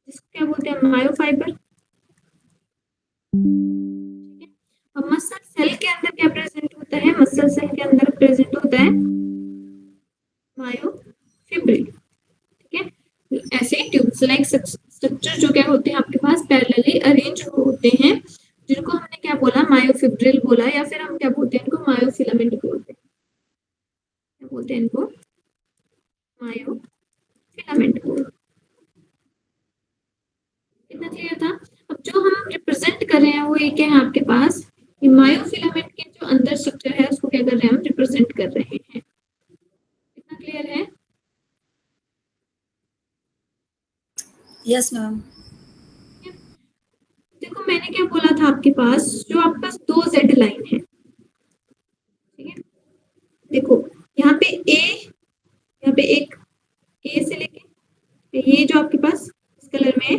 जिसको क्या बोलते हैं, मायोफाइबर। ठीक है। अब मसल सेल के अंदर क्या प्रेजेंट होता है, मसल सेल के अंदर प्रेजेंट होता है मायोफिब्रिल। ठीक है। ऐसे ट्यूब्स लाइक स्ट्रक्चर जो क्या होते हैं आपके पास पैरेलली अरेंज होते हैं, जिनको हमने क्या बोला, मायोफिब्रिल बोला, या फिर हम क्या बोलते हैं इनको, मायोफिलामेंट बोलते हैं। क्या बोलते हैं इनको, मायोफिलामेंट बोलते हैं। इतना क्लियर था। अब जो हम रिप्रेजेंट कर रहे हैं वो एक है आपके पास, ये मायोफिलामेंट के जो अंदर स्ट्रक्चर है उसको क्या कर रहे हैं, हम रिप्रेजेंट कर रहे हैं। इतना क्लियर है। Yes ma'am. देखो मैंने क्या बोला था आपके पास, जो आपके पास दो जेड लाइन है, ठीक है, देखो यहाँ पे ए, यहाँ पे एक ए से लेके ये जो आपके पास इस कलर में है,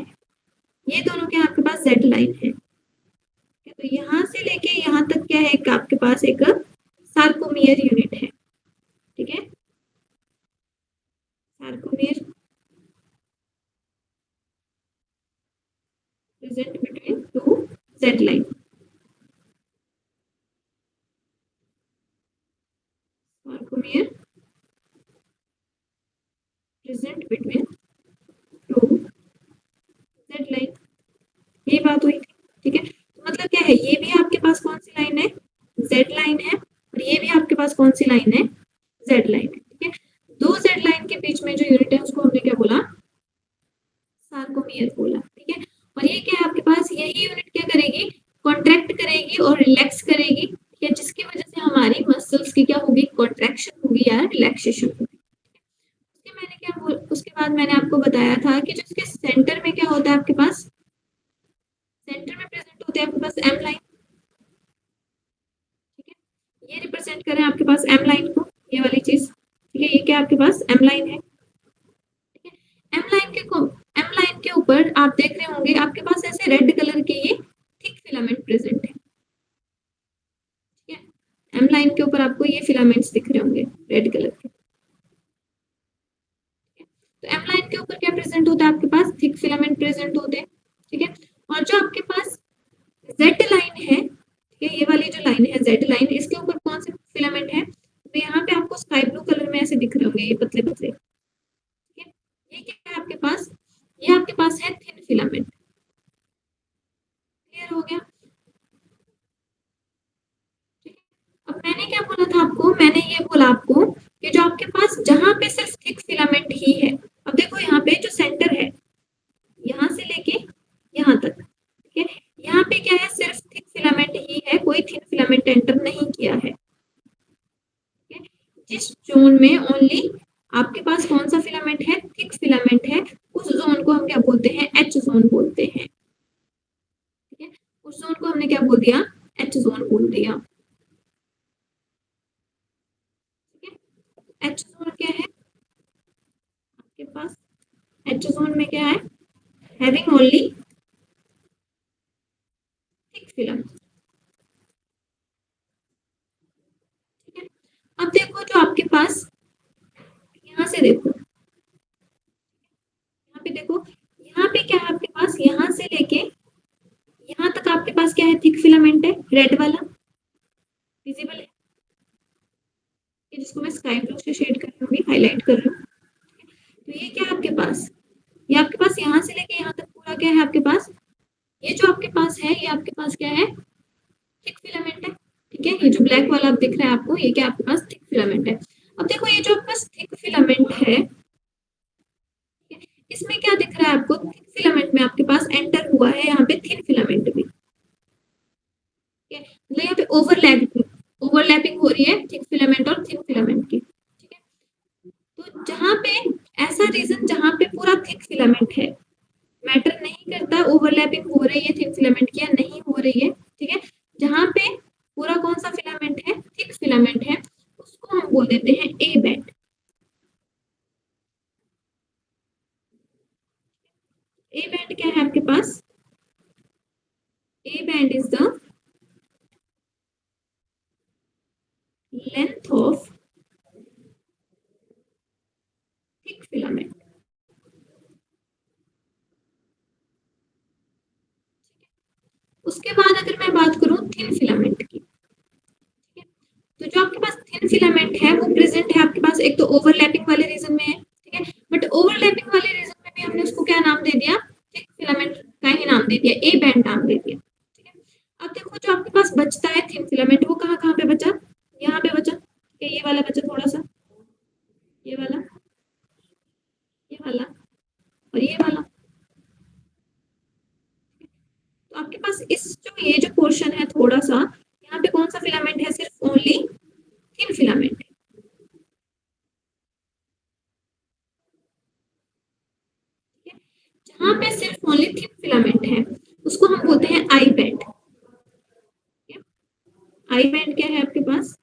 ये दोनों के आपके पास जेड लाइन है। तो यहाँ से लेके यहाँ तक क्या है, एक आपके पास एक सार्कोमियर यूनिट है। ठीक है, sarcomere present between two z line, sarcomere present between two z line। ये बात हुई थी। ठीक है, तो मतलब क्या है, ये भी आपके पास कौन सी लाइन है, जेड लाइन है, और ये भी आपके पास कौन सी लाइन है, जेड लाइन है। ठीक है, दो जेड लाइन के बीच में जो यूनिट है उसको हमने क्या बोला, सार्कोमियर बोला। ठीक है, और ये क्या है आपके पास, यही यूनिट क्या करेगी, कॉन्ट्रैक्ट करेगी और रिलैक्स करेगी, ठीक है, जिसकी वजह से हमारी मसल्स की क्या होगी, कॉन्ट्रैक्शन होगी या रिलैक्सेशन होगी। उसके बाद मैंने आपको बताया था कि जो इसके सेंटर में क्या होता है आपके पास, सेंटर में प्रेजेंट होते हैं आपके पास एम लाइन। ठीक है, ये रिप्रेजेंट करें आपके पास एम लाइन को, ये वाली चीज। ठीक है, ये क्या आपके पास एम लाइन है। ठीक है, एम लाइन के ऊपर आप देख रहे होंगे आपके पास ऐसे रेड कलर के ये थिक फिलामेंट प्रेजेंट है। ठीक है, एम लाइन के ऊपर आपको ये फिलामेंट्स दिख रहे होंगे रेड कलर के। तो एम लाइन के ऊपर क्या प्रेजेंट होता है आपके पास, थिक फिलामेंट प्रेजेंट होते हैं। ठीक है, और जो आपके पास जेड लाइन है, ठीक है, ये वाली जो लाइन है जेड लाइन, इसके ऊपर कौन से फिलामेंट है, तो यहाँ पे आपको स्काई ब्लू कलर में ऐसे दिख रहे होंगे ये पतले पतले। ठीक है, ये क्या है आपके पास, ये आपके पास है थिन फिलामेंट। क्लियर हो गया। ठीक है, अब मैंने क्या बोला था आपको, मैंने ये बोला आपको कि जो आपके पास जहां पे सिर्फ थिक फिलामेंट ही है, अब देखो यहाँ पे जो सेंटर है, यहाँ से लेके यहाँ तक, ठीक है, यहाँ पे क्या है, सिर्फ थिक फिलामेंट ही है, कोई थिन फिलामेंट एंटर नहीं किया है। ठीक है, जिस जोन में ओनली आपके पास कौन सा फिलामेंट है, थिक फिलामेंट है, उस जोन को हम क्या बोलते हैं, एच जोन बोलते हैं। ठीक है, उस जोन को हमने क्या बोल दिया, एच जोन बोल दिया। ठीक है, एच जोन क्या है आपके पास, एच जोन में क्या है, हैविंग ओनली थिक फिलामेंट। ठीक है, अब देखो जो आपके पास, यहाँ से देखो, यहाँ पे देखो, यहाँ पे क्या है आपके पास, यहाँ से लेके यहाँ तक आपके पास क्या है, थिक फिलामेंट है, रेड वाला विजिबल है, जिसको मैं स्काई ब्लू से शेड कर रही हूँ, हाईलाइट कर रही हूँ। तो ये क्या है आपके पास, ये आपके पास यहाँ से लेके यहाँ तक पूरा क्या है आपके पास, ये जो आपके पास है, ये आपके पास क्या है, थिक फिलामेंट है। ठीक है, ये जो ब्लैक वाला आप दिख रहा है आपको, ये क्या आपके पास थिक फिलामेंट है। अब देखो ये जो आपके पास थिक फिलामेंट है, इसमें क्या दिख रहा है आपको, थिक फिलामेंट में आपके पास एंटर हुआ है यहाँ पे थिन फिलामेंट भी। ठीक है, मतलब यहाँ पे ओवरलैपिंग हो रही है थिक फिलामेंट और थिन फिलामेंट की। ठीक है, तो जहाँ पे ऐसा रीजन जहाँ पे पूरा थिक फिलामेंट है, मैटर नहीं करता ओवरलैपिंग हो रही है थिन फिलामेंट की या नहीं हो रही है। ठीक है, जहाँ पे पूरा कौन सा फिलामेंट है, थिक फिलामेंट है, उसको हम बोल देते हैं ए बैंड। ए बैंड क्या है आपके पास, A band is the length of thick filament. Filament है वो प्रेजेंट है आपके पास, एक तो ओवरलैपिंग वाले रीजन में है, ठीक है, बट ओवरलैपिंग वाले रीजन में भी हमने उसको क्या नाम दे दिया, थिक फिलामेंट का ही नाम दे दिया, ए बैंड नाम दे दिया, ठीक है। अब देखो जो आपके पास बचता है थिन फिलामेंट वो कहाँ कहाँ पे बचा, यहाँ पे बचा, ये वाला बचा थोड़ा सा, ये वाला, ये वाला और ये वाला। तो आपके पास इस जो ये जो पोर्शन है थोड़ा सा, यहाँ पे कौन सा फिलामेंट है, सिर्फ ओनली थिन फिलामेंट है, जहाँ पे सिर्फ ओनली थिन फिलामेंट है उसको हम बोलते हैं आई बैंड। आई बैंड क्या है आपके पास,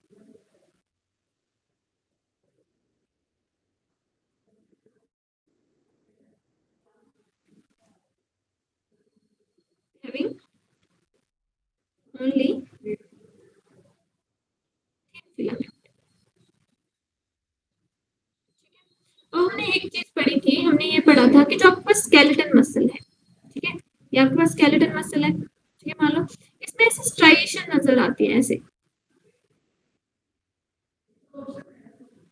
having only फिलामेंट। और हमने एक चीज पढ़ी थी, हमने ये पढ़ा था कि जो आपके पास स्केलेटन मसल है, ठीक है, ये आपके पास स्केलेटन मसल है, ठीक है, मान लो इसमें ऐसे स्ट्राइएशन नजर आती है, ऐसे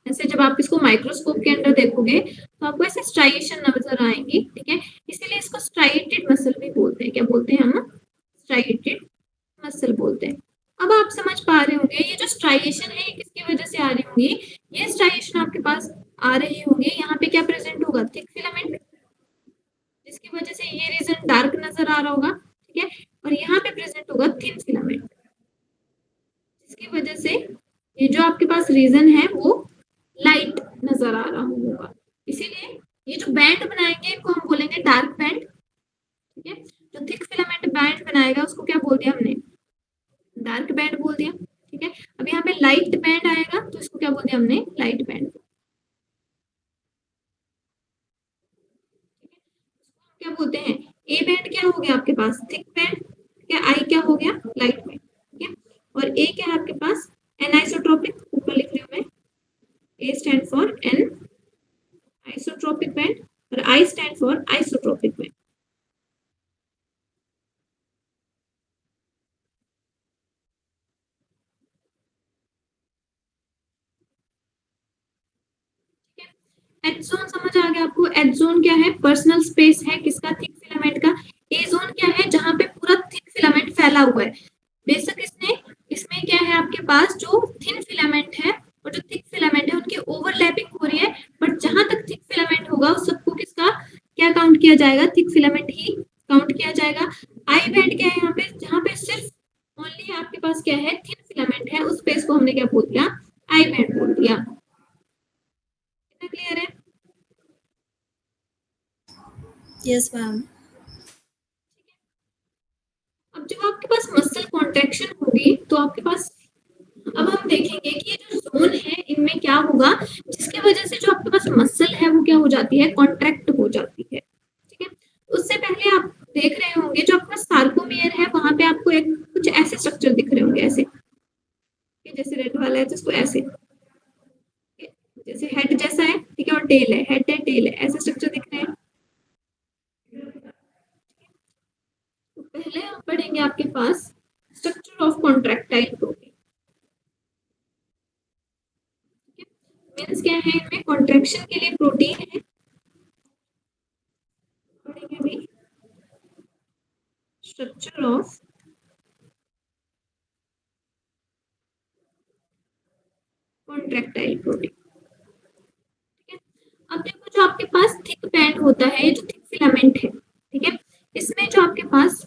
ऐसे जब आप इसको माइक्रोस्कोप के अंदर देखोगे तो आपको ऐसे स्ट्राइएशन नजर आएंगी, ठीक है, इसीलिए इसको स्ट्राइएटेड मसल भी बोलते हैं, क्या बोलते हैं हम, स्ट्राइएटेड मसल बोलते हैं। अब आप समझ पा रहे होंगे ये जो स्ट्राइएशन है ये किसकी वजह से आ रही होगी, ये स्ट्राइएशन आपके पास आ रही होगी, यहाँ पे क्या प्रेजेंट होगा, थिक फिलामेंट, जिसकी वजह से ये रीजन डार्क नजर आ रहा होगा, ठीक है, और यहाँ पे प्रेजेंट होगा थिन फिलामेंट, जिसकी वजह से ये जो आपके पास रीजन है वो लाइट नजर आ रहा होगा। इसीलिए ये जो बैंड बनाएंगे इनको हम बोलेंगे डार्क बैंड, ठीक है, जो थिक फिलामेंट बैंड बनाएगा उसको क्या बोल दिया हमने, डार्क बैंड बोल दिया, ठीक है। अब यहाँ पे लाइट बैंड आएगा तो इसको क्या बोल दिया हमने, लाइट बैंड, क्या बोलते हैं, ए बैंड क्या हो गया आपके पास, थिक बैंड, क्या आई क्या हो गया, लाइट बैंड, ठीक है, और ए क्या है आपके पास, एनाइसोट्रोपिक, ऊपर लिख रही हूँ मैं, A stand for an isotropic band और I stand for isotropic band. H zone समझ आ गया आपको, एच जोन क्या है, पर्सनल स्पेस है किसका, थिक फिलामेंट का। ए जोन क्या है, जहां पे पूरा थिक फिलामेंट फैला हुआ है, बेशक इसने इसमें क्या है आपके पास जो थिन फिलामेंट है और जो थिक फिलामेंट है उनकी ओवरलैपिंग हो रही है, बट जहां तक थिक फिलामेंट होगा उस सबको किसका क्या काउंट किया जाएगा, थिक फिलामेंट ही काउंट किया जाएगा। आई बैंड क्या है यहाँ पे, जहां पे सिर्फ ओनली आपके पास क्या है, थिन फिलामेंट है, उस स्पेस को हमने क्या बोल दिया, आई बैंड बोल दिया। कितना क्लियर है। Yes, ma'am. अब जब आपके पास मसल कॉन्ट्रैक्शन होगी तो आपके पास, अब हम देखेंगे कि ये जो जोन है इनमें क्या होगा, जिसकी वजह से जो आपके पास मसल है वो क्या हो जाती है, कॉन्ट्रैक्ट हो जाती है, ठीक है। उससे पहले आप देख रहे होंगे जो आपके पास सार्कोमियर है वहां पे आपको एक कुछ ऐसे स्ट्रक्चर दिख रहे होंगे, ऐसे जैसे रेड वाला है जिसको ऐसे, जैसे हेड जैसा है, ठीक है, और टेल है, हेड है टेल है, ऐसे स्ट्रक्चर दिख रहे हैं। तो पहले हम पढ़ेंगे आपके पास structure of contractile protein, means क्या है, इनमें कॉन्ट्रैक्शन के लिए प्रोटीन है, पढ़ेंगे अभी स्ट्रक्चर ऑफ कॉन्ट्रैक्टाइल प्रोटीन, ठीक है। अब देखो जो आपके पास थिक बैंड होता है, जो थिक फिलामेंट है, ठीक है, इसमें जो आपके पास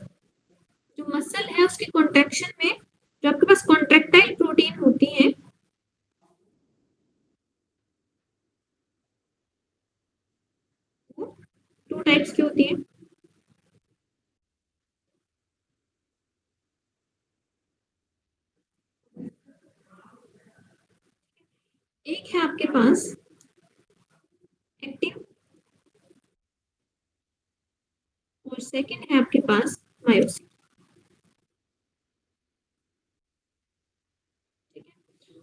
जो मसल है उसकी कॉन्ट्रैक्शन में जो आपके पास कॉन्ट्रैक्टाइल प्रोटीन होती है, वो टू टाइप्स की होती है। एक है आपके पास एक्टिन और सेकंड है आपके पास मायोसिन,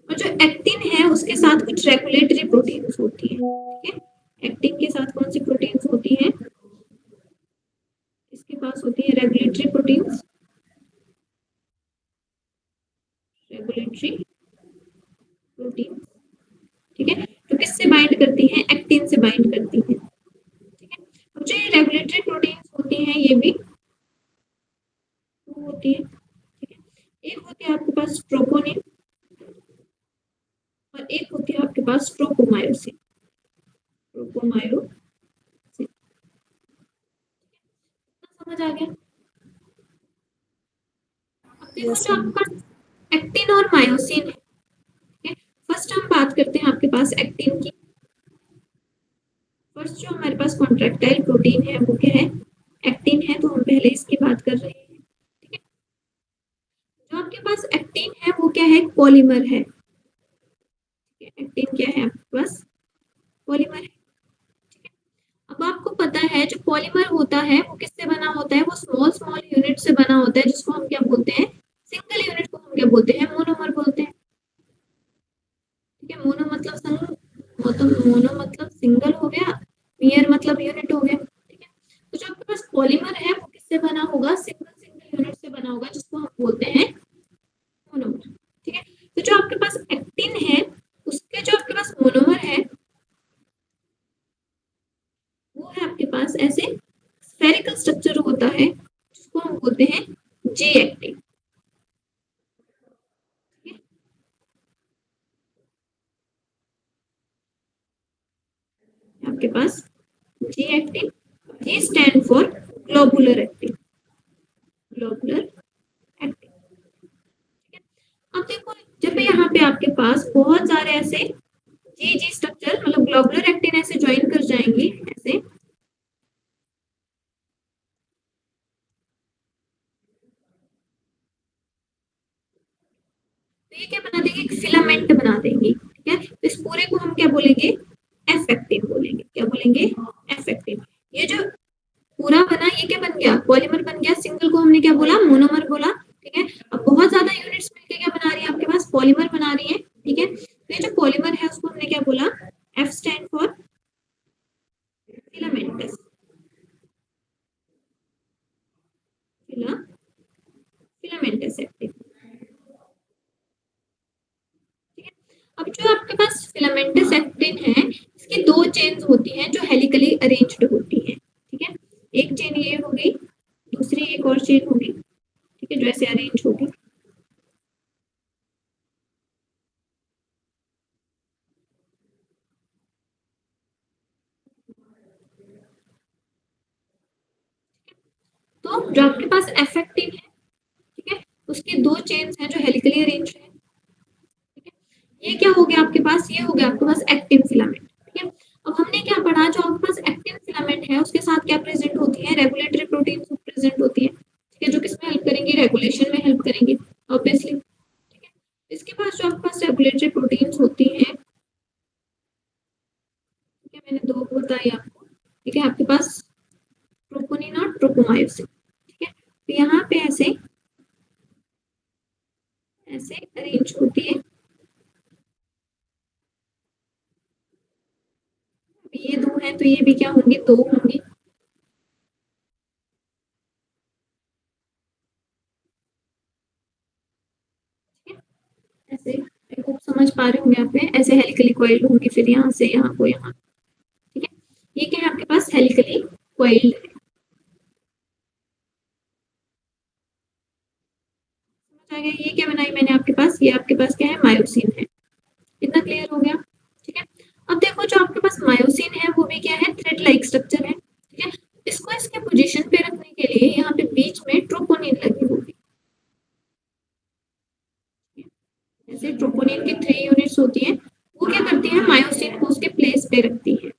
और जो एक्टिन है उसके साथ कुछ रेगुलेटरी प्रोटीन्स होती है, ठीक है। एक्टिन के साथ कौन सी प्रोटीन्स होती है, इसके पास होती है रेगुलेटरी प्रोटीन्स, रेगुलेटरी प्रोटीन, ठीक है, तो किससे बाइंड करती हैं, एक्टिन से बाइंड करती हैं, ठीक है। अब जो ये रेगुलेटरी प्रोटीन्स होती हैं ये भी होती है, ठीक है। एक होती है आपके पास ट्रोपोनिन और एक होती है आपके पास ट्रोपोमायोसिन, ट्रोपोमायोसिन, समझ आ गया। अब देखो Yes, जो ma'am. आपके पास एक्टिन और मायोसिन है, फर्स्ट हम बात करते हैं आपके पास एक्टिन की। फर्स्ट जो हमारे पास कॉन्ट्रैक्टाइल प्रोटीन है वो क्या है, एक्टिन है, तो हम पहले इसकी बात कर रहे हैं, ठीक है। जो आपके पास एक्टिन है वो क्या है, पॉलीमर है, एक्टिन क्या है आपके पास, पॉलीमर है, ठीक है। अब आपको पता है जो पॉलीमर होता है वो किससे बना होता है, वो स्मॉल स्मॉल यूनिट से बना होता है, जिसको हम क्या बोलते हैं, सिंगल यूनिट को हम क्या बोलते हैं, मोनोमर बोलते हैं, ठीक है। मोनो मतलब मोनो मतलब सिंगल हो गया, मियर मतलब यूनिट हो गया, ठीक है। तो जो आपके पास पॉलीमर है वो किससे बना होगा, सिंगल सिंगल यूनिट से बना होगा, जिसको हम बोलते हैं मोनोमर, ठीक है। तो जो आपके पास एक्टिन है उसके जो आपके पास मोनोमर है वो है आपके पास ऐसे स्फेरिकल स्ट्रक्चर होता है, जिसको हम बोलते हैं जे एक्टिन, आपके पास G actin, G stand for globular actin, globular actin, ठीक है। अब देखो जब यहाँ पे आपके पास बहुत सारे ऐसे जी जी स्ट्रक्चर मतलब ग्लोबुलर एक्टिन ऐसे ज्वाइन कर जाएंगे ऐसे, तो ये क्या बना देंगे, एक फिलामेंट बना देंगे, ठीक है। तो इस पूरे को हम क्या बोलेंगे, एफ एक्टिन बोलेंगे, क्या बोलेंगे, एफ एक्टिन। ये जो पूरा बना ये क्या बन गया, पॉलीमर बन गया, सिंगल को हमने क्या बोला, मोनोमर बोला, ठीक है। अब बहुत ज्यादा यूनिट्स मिलके क्या बना रही है आपके पास, पॉलीमर बना रही है, ठीक है। तो ये जो पॉलीमर है उसको हमने क्या बोला, F stand for filamentous, filamentous actin, ठीक है। अब जो आपके पास फिलामेंटस एक्टिन है इसकी दो चेन्स होती हैं जो हेलिकली अरेंज्ड होती हैं, ठीक है। एक चेन ये होगी, दूसरी एक और चेन होगी, ठीक है, जो ऐसे अरेंज होगी। तो जो आपके पास एफ एक्टिन है, ठीक है, उसकी दो चेन्स हैं जो हेलिकली अरेंज्ड है, ठीक है। ये क्या हो गया आपके पास, ये हो गया आपके पास एक्टिन फिलामेंट, ठीक है। अब हमने क्या पढ़ा, जो आपके पास एक्टिन फिलामेंट है उसके साथ क्या प्रेजेंट होती है, रेगुलेटरी प्रोटीन प्रेजेंट होती है, ठीक है, जो किसमें हेल्प करेंगी, रेगुलेशन में हेल्प करेंगी ऑब्वियसली, ठीक है। इसके पास जो आपके पास रेगुलेटरी प्रोटीन्स होती हैं, ठीक है, मैंने दो बताई आपको, ठीक है, आपके पास ट्रोपोनिन और ट्रोपोमायोसिन, ठीक है। तो यहाँ पे ऐसे ऐसे अरेंज होती है, ये दो हैं तो ये भी क्या होंगी, दो होंगी, ऐसे आई होप समझ पा रहे होंगे आप, ऐसे हेलिकली कॉइल्ड होंगी, फिर यहाँ से यहाँ को यहाँ, ठीक है। ये क्या है आपके पास, हेलिकली कॉइल्ड है, समझ आ गया। ये क्या बनाई मैंने आपके पास, ये आपके पास क्या है, मायोसिन है, इतना क्लियर हो गया, ठीक है। अब देखो जो आपके पास मायोसिन है वो भी क्या है, थ्रेड लाइक स्ट्रक्चर है, ठीक है। इसको इसके पोजीशन पे रखने के लिए यहाँ पे बीच में ट्रोपोनिन लगी होगी, जैसे ट्रोपोनिन की 3 यूनिट्स होती हैं, वो क्या करती है, मायोसिन को उसके प्लेस पे रखती है,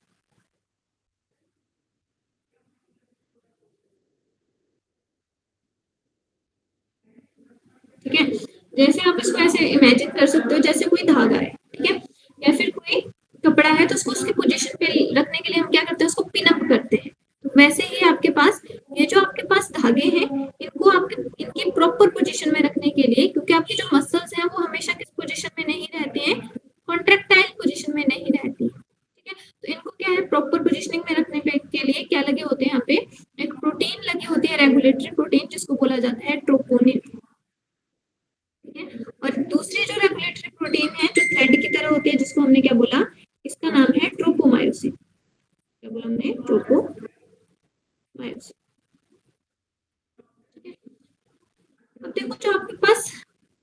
ठीक है। जैसे आप इसको ऐसे इमेजिन कर सकते हो जैसे कोई धागा है, ठीक है, या फिर कोई कपड़ा है, तो उसको उसकी पोजीशन पे रखने के लिए हम क्या करते हैं, उसको पिन अप करते हैं। तो वैसे ही आपके पास ये जो आपके पास धागे हैं इनको आपके इनकी प्रॉपर पोजीशन में रखने के लिए, क्योंकि आपकी जो मसल्स हैं वो हमेशा किस पोजीशन में नहीं रहती हैं, कॉन्ट्रैक्टाइल पोजीशन में नहीं रहती, ठीक है। तो इनको क्या है, प्रॉपर पोजीशनिंग में रखने के लिए क्या लगे होते हैं, यहाँ पे एक प्रोटीन लगी होती है, रेगुलेटरी प्रोटीन, जिसको बोला जाता है ट्रोपोनिन, ठीक है। और दूसरी जो रेगुलेटरी प्रोटीन है जो थ्रेड की तरह हमने क्या बोला, इसका नाम है ट्रोपोमायोसिन। क्या बोला हमने, ट्रोपोमायोसिन। अब देखो जो आपके पास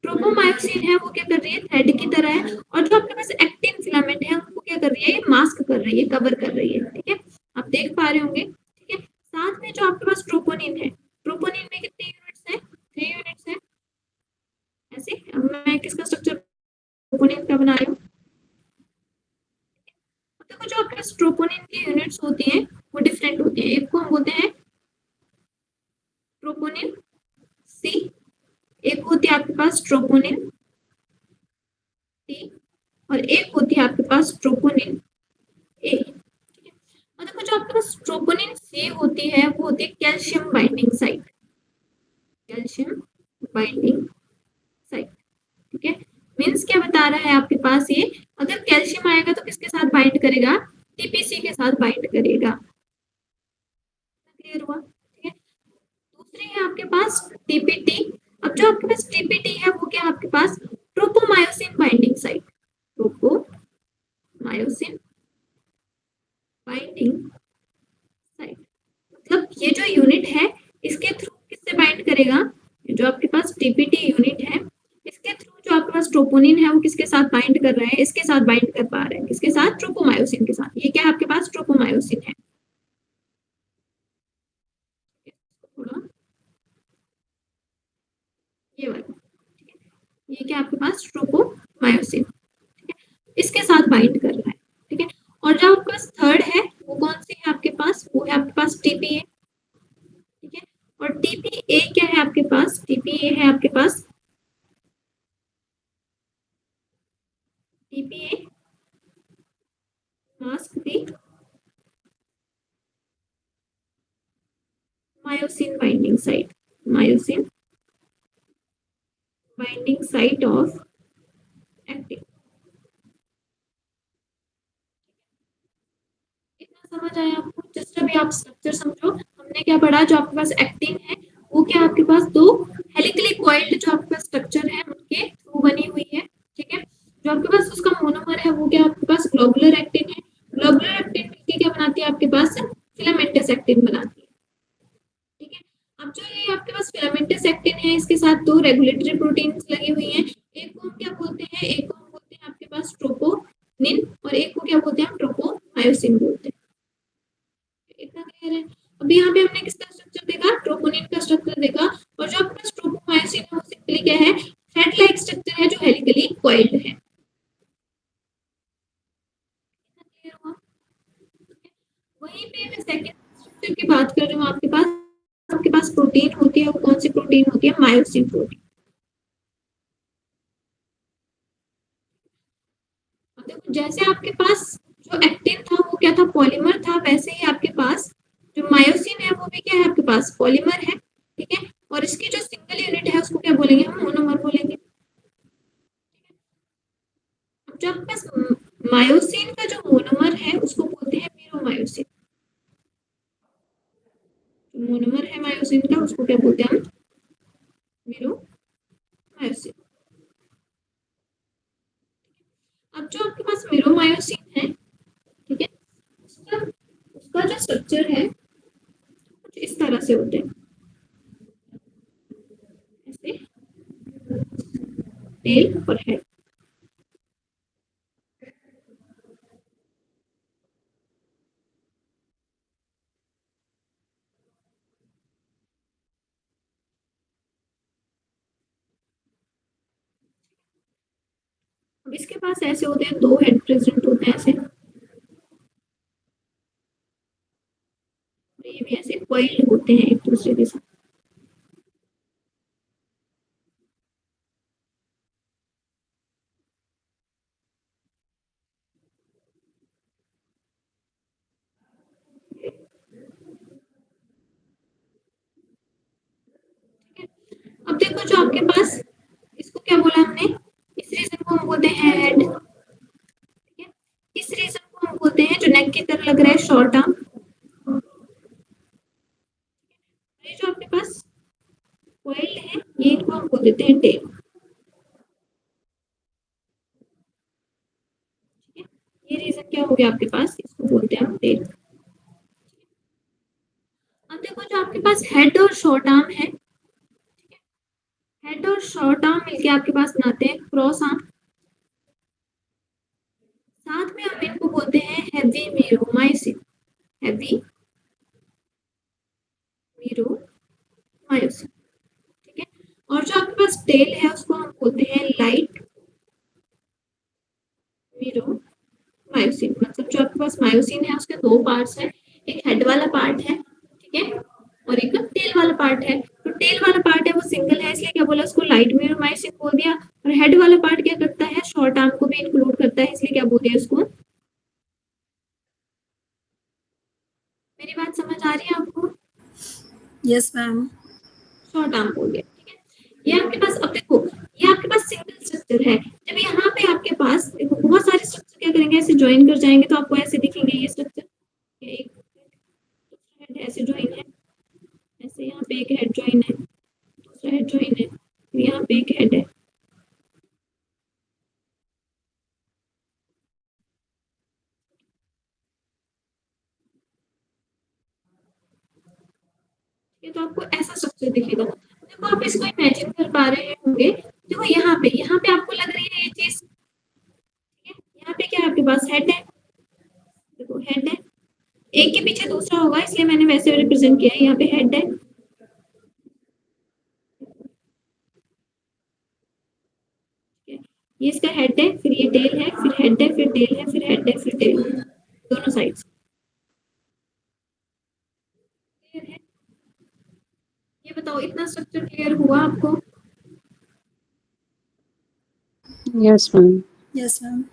ट्रोपोमायोसिन है वो क्या कर रही है, थ्रेड की तरह है, और जो आपके पास एक्टिन फिलामेंट है उनको क्या कर रही है, ये मास्क कर रही है, कवर कर रही है। ठीक है, आप देख पा रहे होंगे। ठीक है, साथ में जो आपके पास ट्रोपोनिन है, ट्रोपोनिन में कितने यूनिट्स है, 3 यूनिट्स है। ऐसे अब मैं किसका स्ट्रक्चर ट्रोपोनिन का बना रही हूँ। देखो जो आपके पास ट्रोपोनिन की यूनिट्स होती हैं वो डिफरेंट होती है। एक को हम बोलते हैं ट्रोपोनिन सी, एक होती है आपके पास ट्रोपोनिन टी, और एक होती है आपके पास ट्रोपोनिन ए। ठीक है, और देखो जो आपके पास ट्रोपोनिन सी होती है वो होती है calcium binding site, calcium binding site. ठीक है, मीन्स क्या बता रहा है आपके पास ये, अगर कैल्शियम आएगा तो किसके साथ बाइंड करेगा, टीपीसी के साथ बाइंड करेगा। क्लियर हुआ। ठीक है, दूसरी है आपके पास टीपीटी। अब जो आपके पास टीपीटी है वो क्या है आपके पास, tropomyosin binding site, tropomyosin binding site. मतलब ये जो यूनिट है इसके थ्रू किससे बाइंड करेगा, जो आपके पास टीपीटी यूनिट है इसके थ्रू जो आपके पास ट्रोपोनिन है वो किसके साथ बाइंड कर रहा है, इसके साथ बाइंड कर पा रहा है, किसके साथ, ट्रोपोमायोसिन के साथ। ये क्या है आपके पास, ट्रोपोमायोसिन है। थोड़ा ये वाला, ये क्या आपके पास ट्रोपोमायोसिन, इसके साथ बाइंड कर रहा है। ठीक है, और जो आपके पास थर्ड है वो कौन सी है आपके पास, वो है आपके पास टीपीए। ठीक है, और टीपीए क्या है आपके पास, टीपीए है आपके पास, TPA mask the myosin binding site, myosin binding site of actin. इतना समझ आया आपको, जस्ट अभी आप स्ट्रक्चर समझो। हमने क्या पढ़ा, जो आपके पास एक्टिन है वो क्या आपके पास दो हेलिकली कॉइल्ड जो आपके पास स्ट्रक्चर है उनके थ्रू बनी हुई है। ठीक है, जो आपके पास उसका मोनोमर है वो क्या आपके पास ग्लोबुलर एक्टिन है, ग्लोबुलर एक्टिन मिलकर क्या बनाती है आपके पास, फिलामेंटस एक्टिन बनाती है। ठीक है, अब जो ये आपके पास फिलामेंटस एक्टिन है इसके साथ दो रेगुलेटरी प्रोटीन्स लगी हुई हैं। एक को हम क्या बोलते हैं, एक को हम बोलते हैं आपके पास ट्रोपोनिन, और एक को क्या बोलते हैं हम ट्रोपोमायोसिन बोलते हैं। इतना क्लियर है। अभी यहाँ पे हमने किसका स्ट्रक्चर देखा, ट्रोपोनिन का स्ट्रक्चर देखा, और जो आपके पास ट्रोपोमायोसिन है वो सिंपली क्या है, थ्रेड लाइक स्ट्रक्चर है जो हेलिकली कॉइल्ड है। क्लियर हुआ। वहीं पे मैं सेकंड स्ट्रक्चर की बात कर रही हूँ, आपके पास प्रोटीन होती है, वो कौन सी प्रोटीन होती है, मायोसिन प्रोटीन। देखो जैसे आपके पास जो एक्टिन था वो क्या था, पॉलीमर था, वैसे ही आपके पास जो मायोसिन है वो भी क्या है आपके पास, पॉलीमर है। ठीक है, और इसकी जो सिंगल यूनिट है उसको क्या बोलेंगे, हम मोनोमर बोलेंगे। अब जो आपके पास मायोसिन का जो मोनोमर है उसको बोलते हैं मीरोमायोसिन। जो मोनोमर है मायोसिन का उसको क्या बोलते हैं हम, मीरोमायोसिन। अब जो आपके पास मीरोमायोसिन है, ठीक है, उसका उसका जो स्ट्रक्चर है कुछ इस तरह से होते हैं, ऐसे टेल और हेड। अब इसके पास ऐसे होते हैं, दो हेड प्रेजेंट होते हैं ऐसे, ये भी ऐसे क्वाइल्ड होते हैं एक दूसरे के साथ। अब देखो जो आपके पास, इसको क्या बोला हमने, इस रीजन को हम बोलते हैं हेड। ठीक है, इस रीजन को हम बोलते हैं, जो नेक की तरह लग रहा है, शॉर्ट आर्म। ये जो आपके पास क्वाइल्ड है ये इनको हम बोल देते हैं टेल। ये रीजन क्या हो गया आपके पास, इसको बोलते हैं हम टेल। अब देखो जो आपके पास हेड और शॉर्ट आर्म है, हेड और शॉर्ट आर्म मिलके आपके पास बनाते हैं क्रॉस आर्म। साथ में हम इनको बोलते हैं हेवी मीरोमायोसिन, हेवी मीरोमायोसिन। ठीक है, और जो आपके पास टेल है उसको हम बोलते हैं लाइट मीरोमायोसिन। मतलब जो आपके पास मायोसिन है उसके दो पार्ट्स हैं, एक हेड वाला पार्ट है, ठीक है, और एक टेल वाला पार्ट है। तो टेल वाला पार्ट है वो सिंगल है, इसलिए क्या बोला उसको लाइट मीरोमायोसिन बोल दिया। और हेड वाला पार्ट क्या करता है, शॉर्ट आर्म को भी इंक्लूड करता है, इसलिए क्या बोल दिया उसको। मेरी बात समझ आ रही है आपको? Yes, ma'am. शॉर्ट आर्म बोल दिया, ठीक है। ये आपके पास, अब देखो ये आपके पास सिंगल स्ट्रक्चर है। जब यहाँ पे आपके पास देखो बहुत सारे स्ट्रक्चर क्या करेंगे, ऐसे ज्वाइन कर जाएंगे तो आपको ऐसे दिखेंगे ये स्ट्रक्चर, एक हेड ऐसे ज्वाइन है, ऐसे यहाँ पे एक हेड ज्वाइन है, दूसरा हेड ज्वाइन है, फिर यहाँ पे एक हेड है। ये तो आपको ऐसा स्ट्रक्चर दिखेगा। देखो आप इसको इमेजिन कर पा रहे होंगे, देखो यहाँ पे आपको लग रही है ये चीज, ठीक है, यहाँ पे क्या है आपके पास हेड है, देखो हेड है, एक के पीछे दूसरा होगा इसलिए मैंने वैसे रिप्रेजेंट किया है, यहाँ पे हेड है, ये इसका हेड है, फिर ये टेल है, फिर हेड है, फिर टेल है, फिर हेड है, फिर टेल है, दोनों साइड्स। क्लियर है? ये बताओ इतना स्ट्रक्चर क्लियर हुआ आपको? Yes, ma'am. Yes, ma'am.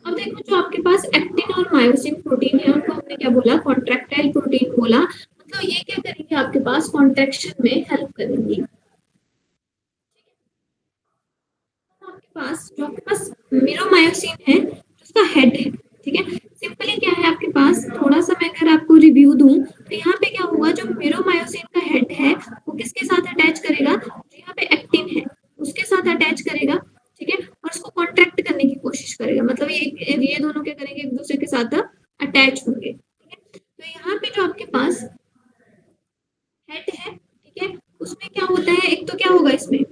अब देखो जो आपके पास एक्टिन और मायोसिन प्रोटीन है उनको हमने क्या बोला, कॉन्ट्रैक्टाइल प्रोटीन बोला। मतलब ये क्या करेंगे आपके पास कॉन्ट्रैक्शन में हेल्प करेंगे। आपके पास जो आपके पास मीरोमायोसिन है उसका हेड है, ठीक है। सिंपली क्या है आपके पास, थोड़ा सा मैं अगर आपको रिव्यू दूं तो यहाँ पे क्या होगा, जो मीरोमायोसिन का हेड है वो किसके साथ अटैच करेगा, जो यहाँ पे एक्टिन है उसके साथ अटैच करेगा, ठीक है, और उसको कॉन्ट्रैक्ट करने की कोशिश करेगा। मतलब ये दोनों क्या करेंगे, एक दूसरे के साथ अटैच होंगे, ठीक है। तो यहाँ पे जो आपके पास हेड है, ठीक है, उसमें क्या होता है, एक तो क्या होगा इसमें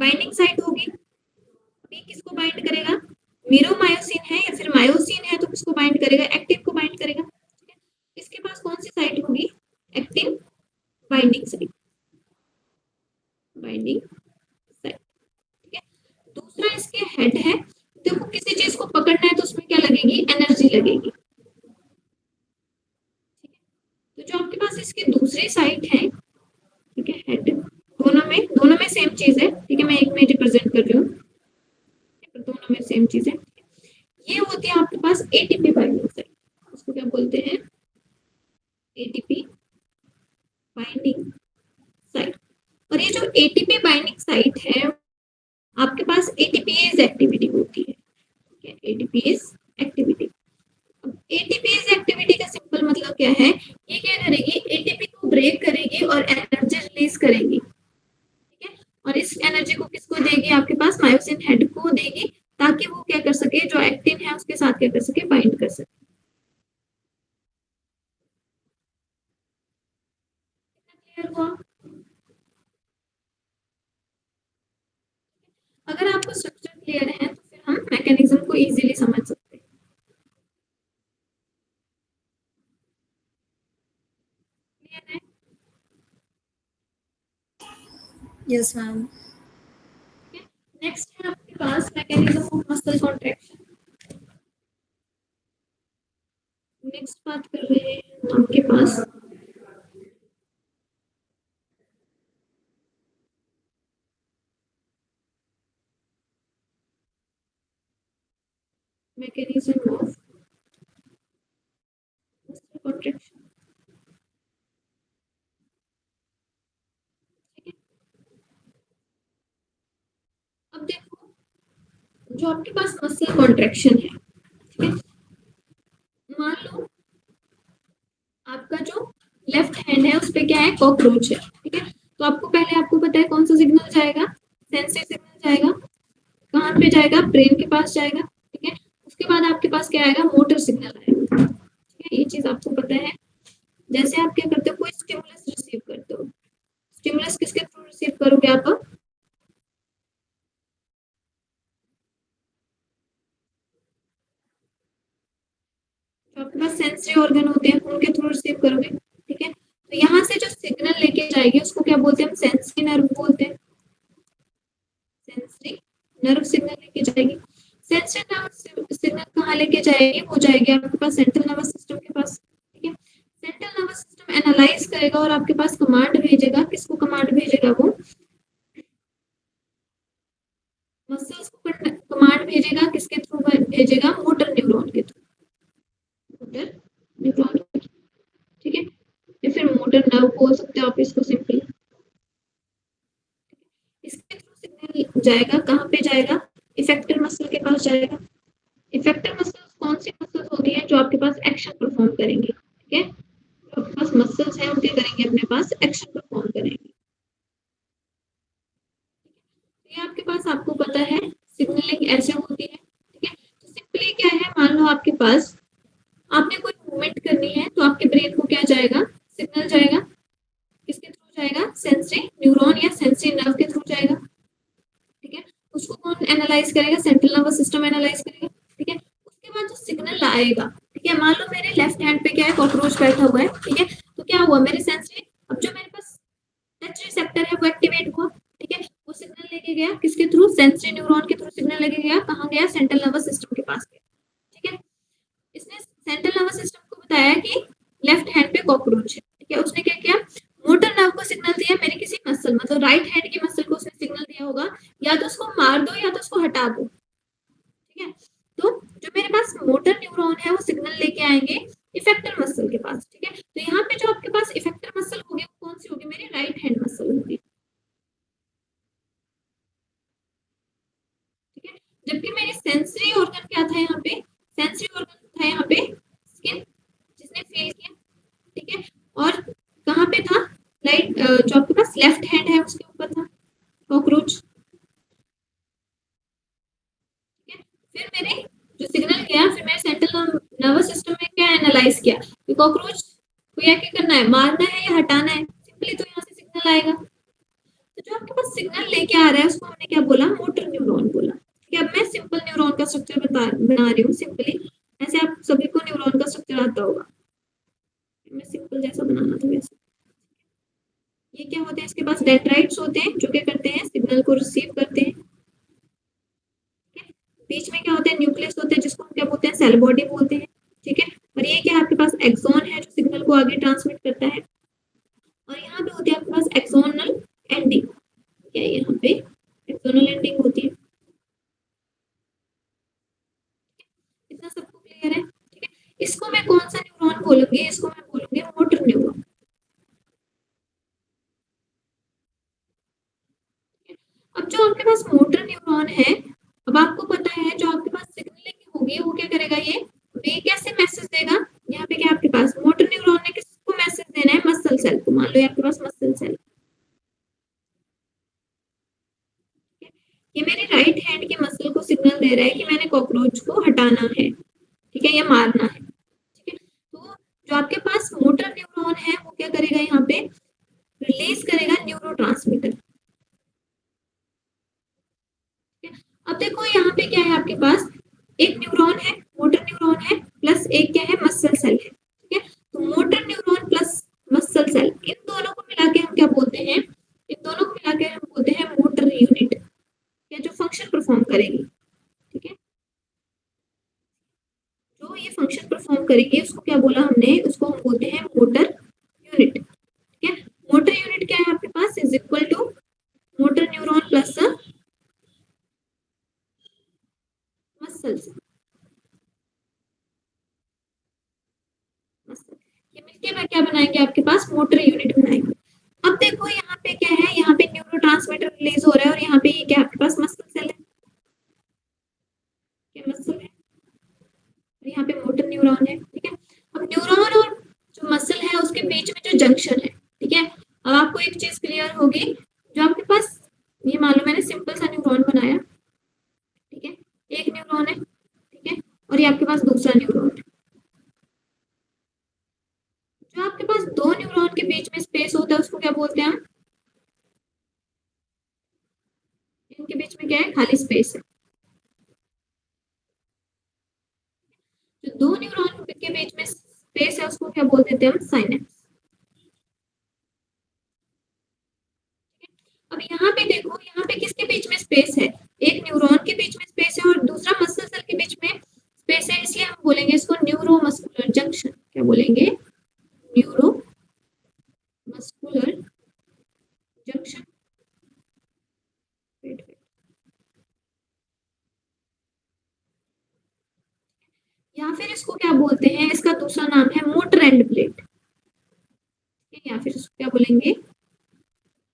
बाइंडिंग साइट होगी, बी किसको बाइंड करेगा, मीरोमायोसिन है या फिर मायोसिन है तो किसको बाइंड करेगा, एक्टिन को बाइंड करेगा, ठीक है। इसके पास कौन सी साइट होगी, actin binding site, binding site, ठीक है। दूसरा इसके हेड है, देखो किसी चीज को पकड़ना है तो उसमें क्या लगेगी, एनर्जी लगेगी, ठीक है। तो जो आपके पास इसकी दूसरी साइट है, ठीक है, हेड, दोनों में सेम चीज है, ठीक है, मैं एक में रिप्रेजेंट कर रही हूँ, दोनों में सेम चीज है। ये होती है आपके पास एटीपी बाइंडिंग साइट, उसको क्या बोलते हैं, एटीपी बाइंडिंग साइट। और ये जो एटीपी बाइंडिंग साइट है आपके पास एटीपीएज एक्टिविटी होती है, ठीक है, एटीपीएज एक्टिविटी। एटीपीएज एक्टिविटी का सिंपल मतलब क्या है, ये क्या करेगी, एटीपी को ब्रेक करेगी और एनर्जी रिलीज करेगी, ठीक है। और इस एनर्जी को किसको देगी, आपके पास मायोसिन हेड को देगी, ताकि वो क्या कर सके, जो एक्टिन है उसके साथ क्या कर सके, बाइंड कर सके। क्लियर हुआ? अगर आपको स्ट्रक्चर क्लियर है तो फिर हम मैकेनिज्म को इजीली समझ सकते हैं। क्लियर है? Yes, ma'am. नेक्स्ट है आपके पास mechanism of muscle contraction. Next बात कर रहे हैं आपके पास मैकेनिज्म ऑफ मसल कॉन्ट्रैक्शन। अब देखो जो आपके पास मसल कॉन्ट्रैक्शन है, ठीक है, मान लो आपका जो लेफ्ट हैंड है उस पे क्या है, कॉकरोच है, ठीक है। तो आपको पहले आपको पता है कौन सा सिग्नल जाएगा, सेंसरी सिग्नल जाएगा, कहाँ पे जाएगा, ब्रेन के पास जाएगा, ठीक है। उसके उसके बाद आपके पास क्या आएगा, मोटर सिग्नल आएगा। ठीक है, ये चीज आपको पता है। जैसे आप क्या करते हो, कोई स्टिमुलस रिसीव करते हो, स्टिमुलस किसके थ्रू रिसीव करोगे आप, जो आपके पास सेंसरी ऑर्गन होते हैं उनके थ्रू रिसीव करोगे। ठीक है, तो यहाँ से जो सिग्नल लेके जाएगी उसको क्या बोलते हैं, हम सेंसरी नर्व बोलते हैं। सेंसरी नर्व सिग्नल लेके जाएगी। सेंसरी नर्व सिग्नल कहाँ लेके जाएगी, वो जाएगी आपके पास सेंट्रल नर्वस सिस्टम के पास। ठीक है, सेंट्रल नर्वस सिस्टम एनालाइज करेगा और आपके पास कमांड भेजेगा। किसको कमांड भेजेगा, वो मसल्स को कमांड भेजेगा। किसके थ्रू भेजेगा, मोटर न्यूरॉन के थ्रू, मोटर न्यूरॉन के थ्रू। ठीक है, या फिर मोटर नर्व बोल सकते हो आप इसको सिंपली। इसके थ्रू सिग्नल जाएगा, कहाँ पे जाएगा, इफेक्टर मसल के पास जाएगा। इफेक्टर मसल्स कौन सी मसल्स होती हैं, जो आपके पास एक्शन परफॉर्म करेंगे। ठीक है, जो आपके पास मसल्स हैं उनके करेंगे अपने पास एक्शन परफॉर्म करेंगे। ये आपके पास, आपको पता है सिग्नलिंग ऐसे होती है। ठीक है, तो सिंपली क्या है, मान लो आपके पास आपने कोई मूवमेंट करनी है तो आपके ब्रेन को क्या जाएगा, सिग्नल जाएगा। किसके थ्रू जाएगा, सेंसरी न्यूरॉन या सेंसरी नर्व के थ्रू जाएगा। ठीक है, उसको कौन एनालाइज करेगा, सेंट्रल नर्वस सिस्टम एनालाइज करेगा। ठीक है, उसके बाद जो सिग्नल आएगा, ठीक है, मान लो मेरे लेफ्ट हैंड पे क्या है, कॉकरोच बैठा हुआ है। ठीक है, तो क्या हुआ, मेरे सेंसरी, अब जो मेरे पास टच रिसेप्टर है वो एक्टिवेट हुआ। ठीक है, वो सिग्नल लेके गया किसके थ्रू, सेंसरी न्यूरॉन के थ्रू सिग्नल लेके गया, कहाँ गया, सेंट्रल नर्वस सिस्टम के पास गया। ठीक है, इसने सेंट्रल नर्वस सिस्टम को बताया कि लेफ्ट हैंड पे कॉकरोच है। ठीक है, उसने क्या किया, मोटर नर्व को सिग्नल दिया, मेरे किसी मसल मतलब राइट हैंड की मसल को उसने सिग्नल दिया होगा, या तो उसको मार दो या तो उसको हटा दो। ठीक है, तो जो मेरे पास मोटर न्यूरॉन है वो सिग्नल लेके आएंगे इफेक्टर मसल के पास। ठीक है, तो यहाँ पे जो आपके पास इफेक्टर मसल होगी वो कौन सी होगी, मेरी राइट हैंड मसल होगी। ठीक है, जबकि मेरी सेंसरी ऑर्गन क्या था यहाँ पे, सेंसरी ऑर्गन था यहाँ पे स्किन, जिसने फील किया। ठीक है, और कहाँ पे था, राइट, जो आपके पास लेफ्ट हैंड है उसके ऊपर था कॉकरोच। ठीक है, फिर मेरे जो सिग्नल गया, फिर मेरे सेंट्रल नर्वस सिस्टम में क्या एनालाइज किया कि कॉकरोच को या क्या करना है, मारना है या हटाना है। सिंपली तो यहाँ से सिग्नल आएगा। तो जो आपके पास सिग्नल लेके आ रहा है उसको हमने क्या बोला, मोटर न्यूरॉन बोला। ठीक है, अब मैं सिंपल न्यूरॉन का स्ट्रक्चर बना रही हूँ सिंपली। ऐसे आप सभी को न्यूरॉन का स्ट्रक्चर आता होगा, मैं सिंपल जैसा बनाना था वैसे। ये क्या होते हैं, इसके पास डेंड्राइट्स होते हैं जो क्या करते हैं, सिग्नल को रिसीव करते हैं। ठीक है, बीच में क्या होता है, न्यूक्लियस होता है जिसको हम क्या बोलते हैं, सेल बॉडी बोलते हैं। ठीक है, और ये क्या है, आपके पास एक्सॉन है जो सिग्नल को आगे ट्रांसमिट करता है। और यहाँ पे होती है आपके पास एक्सोनल एंडिंग। क्या है, यहाँ पे एक्सोनल एंडिंग होती है। इतना सबको क्लियर है। ठीक है, इसको मैं कौन सा न्यूरॉन बोलूंगी, इसको मैं बोलूंगी मोटर न्यूरॉन। अब जो आपके पास मोटर न्यूरॉन है, अब आपको पता है जो आपके पास सिग्नलिंग होगी वो क्या करेगा, ये कैसे मैसेज देगा, यहाँ पे क्या आपके पास मोटर न्यूरॉन ने किसको मैसेज देना है, मसल सेल को। मान लो ये आपके पास मसल सेल, ये मेरी राइट हैंड की मसल को सिग्नल दे रहा है कि मैंने कॉकरोच को हटाना है। ठीक है, या मारना है। ठीक है, तो जो आपके पास मोटर न्यूरॉन है वो क्या करेगा, यहाँ पे रिलीज करेगा न्यूरोट्रांसमीटर। अब देखो यहाँ पे क्या है, आपके पास एक न्यूरॉन है, मोटर न्यूरॉन है, प्लस एक क्या है, मसल सेल है। ठीक है, तो motor neuron plus muscle cell, इन दोनों को मिला के हम क्या बोलते हैं, इन दोनों को मिला के हम बोलते हैं मोटर यूनिट, या जो फंक्शन परफॉर्म करेगी। ठीक है, जो ये फंक्शन परफॉर्म करेगी उसको क्या बोला हमने, उसको हम बोलते हैं मोटर यूनिट। ठीक है, मोटर यूनिट क्या है आपके पास, is equal to motor neuron plus muscle cell. ये मिलके मैं क्या बनाएंगे, आपके पास मोटर यूनिट बनाएंगे। अब देखो यहाँ पे क्या है, यहाँ पे न्यूरोट्रांसमीटर रिलीज हो रहा है और यहाँ पे ये क्या आपके पास मसल सेल है, क्या मसल है, और यहाँ पे मोटर न्यूरॉन है। ठीक है, अब न्यूरॉन और जो मसल है उसके बीच में जो जंक्शन है। ठीक है, अब आपको एक चीज क्लियर होगी, जो आपके पास, ये मान लो मैंने सिंपल सा न्यूरॉन बनाया। ठीक है, एक न्यूरॉन है। ठीक है, और के बीच में स्पेस होता है उसको क्या बोलते हैं हम? इनके बीच में क्या है? खाली स्पेस है। जो दो न्यूरॉन के बीच में स्पेस है उसको क्या बोल देते हैं हम? साइनेप्स। अब यहाँ पे देखो, यहाँ पे किसके बीच में स्पेस है? एक न्यूरॉन के बीच में स्पेस है और दूसरा मसल सेल के बीच में स्पेस है, इसलिए हम बोलेंगे इसको न्यूरोमस्कुलर जंक्शन। क्या बोलेंगे? Neuromuscular junction. या फिर इसको क्या बोलते हैं? इसका दूसरा नाम है मोटर एंड प्लेट, या फिर इसको क्या बोलेंगे?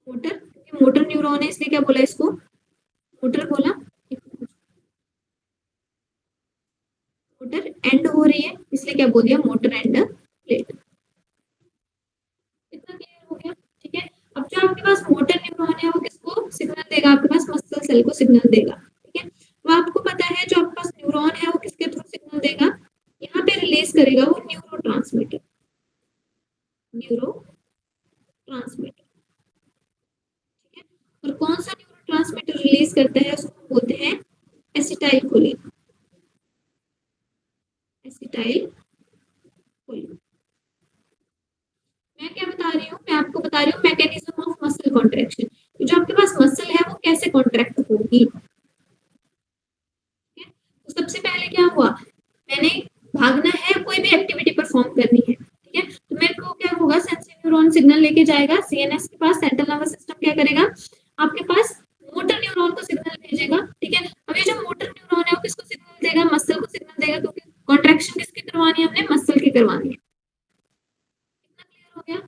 मोटर, क्योंकि मोटर न्यूरॉन है इसलिए क्या बोला इसको? मोटर बोला। मोटर एंड हो रही है इसलिए क्या बोल दिया? Motor end plate. इतना क्लियर हो गया? ठीक है। अब जो आपके पास मोटर न्यूरॉन है वो किसको सिग्नल देगा? आपके पास मसल सेल को सिग्नल देगा। ठीक है, तो आपको पता है जो आपके पास न्यूरॉन है वो किसके थ्रू सिग्नल देगा? यहाँ पे रिलीज करेगा वो न्यूरो ट्रांसमीटर। ठीक है, और कौन सा न्यूरो ट्रांसमीटर रिलीज करता है उसको बोलते हैं एसिटाइल कोलिन। Acetyl choline. मैं क्या बता रही हूँ? मैं आपको बता रही हूँ मैकेनिज्म ऑफ मसल कॉन्ट्रैक्शन। जो आपके पास मसल है वो कैसे कॉन्ट्रैक्ट होगी। तो सबसे पहले क्या हुआ? मैंने भागना है, कोई भी एक्टिविटी परफॉर्म करनी है, ठीक है, तो मेरे को क्या होगा? सेंसरी न्यूरॉन सिग्नल लेके जाएगा सीएनएस के पास। सेंट्रल नर्वस सिस्टम क्या करेगा? आपके पास मोटर न्यूरॉन को सिग्नल भेजेगा। ठीक है, अब ये जो मोटर न्यूरॉन है वो किसको सिग्नल देगा? मसल को सिग्नल देगा, क्योंकि कॉन्ट्रैक्शन किसकी करवानी है? हमने मसल की करवानी है। कितना क्लियर हो गया?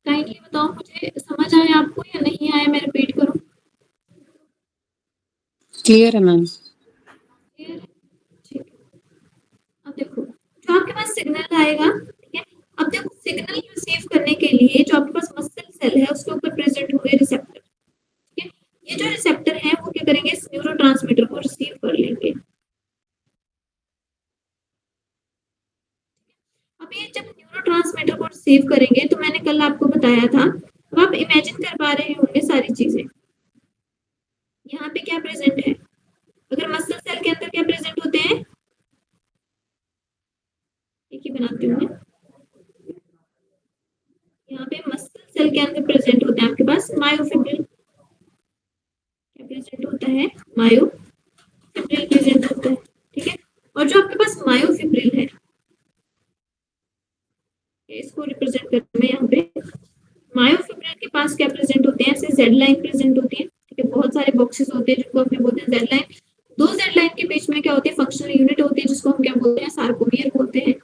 काइंडली बताओ मुझे, समझ आया आपको या नहीं आया? मैं रिपीट करूं? क्लियर है मैम। क्लियर है? ठीक है। अब देखो, जो आपके पास सिग्नल आएगा, ठीक है, अब देखो सिग्नल रिसीव करने के लिए जो आपके पास मसल सेल है उसके ऊपर प्रेजेंट होंगे रिसेप्टर। ठीक है, ये जो रिसेप्टर है वो क्या करेंगे? इस न्यूरोट्रांसमीटर को रिसीव कर लेंगे। अब ये जब न्यूरोट्रांसमीटर को रिसीव करेंगे तो मैंने कल आपको बताया था, अब आप इमेजिन कर पा रहे होंगे सारी चीजें। यहाँ पे क्या प्रेजेंट है? अगर मसल सेल के अंदर क्या प्रेजेंट होते हैं? एक ही बनाती हूँ मैं। यहाँ पे मसल सेल के अंदर प्रेजेंट होते हैं आपके पास मायोफिब्रिल। क्या प्रेजेंट होता है? मायोफिब्रिल प्रेजेंट होता है। ठीक है, और जो आपके पास मायोफिब्रिल है, इसको रिप्रेजेंट करते हैं यहाँ पे। मायोफिब्रिल के पास क्या प्रेजेंट होते हैं? ऐसे जेड लाइन प्रेजेंट होती है। ठीक है, बहुत सारे बॉक्सेस होते हैं जिनको अपने बोलते हैं जेड लाइन। दो जेड लाइन के बीच में क्या होती है? फंक्शनल यूनिट होती है जिसको हम क्या बोलते हैं? सार्कोमियर बोलते हैं।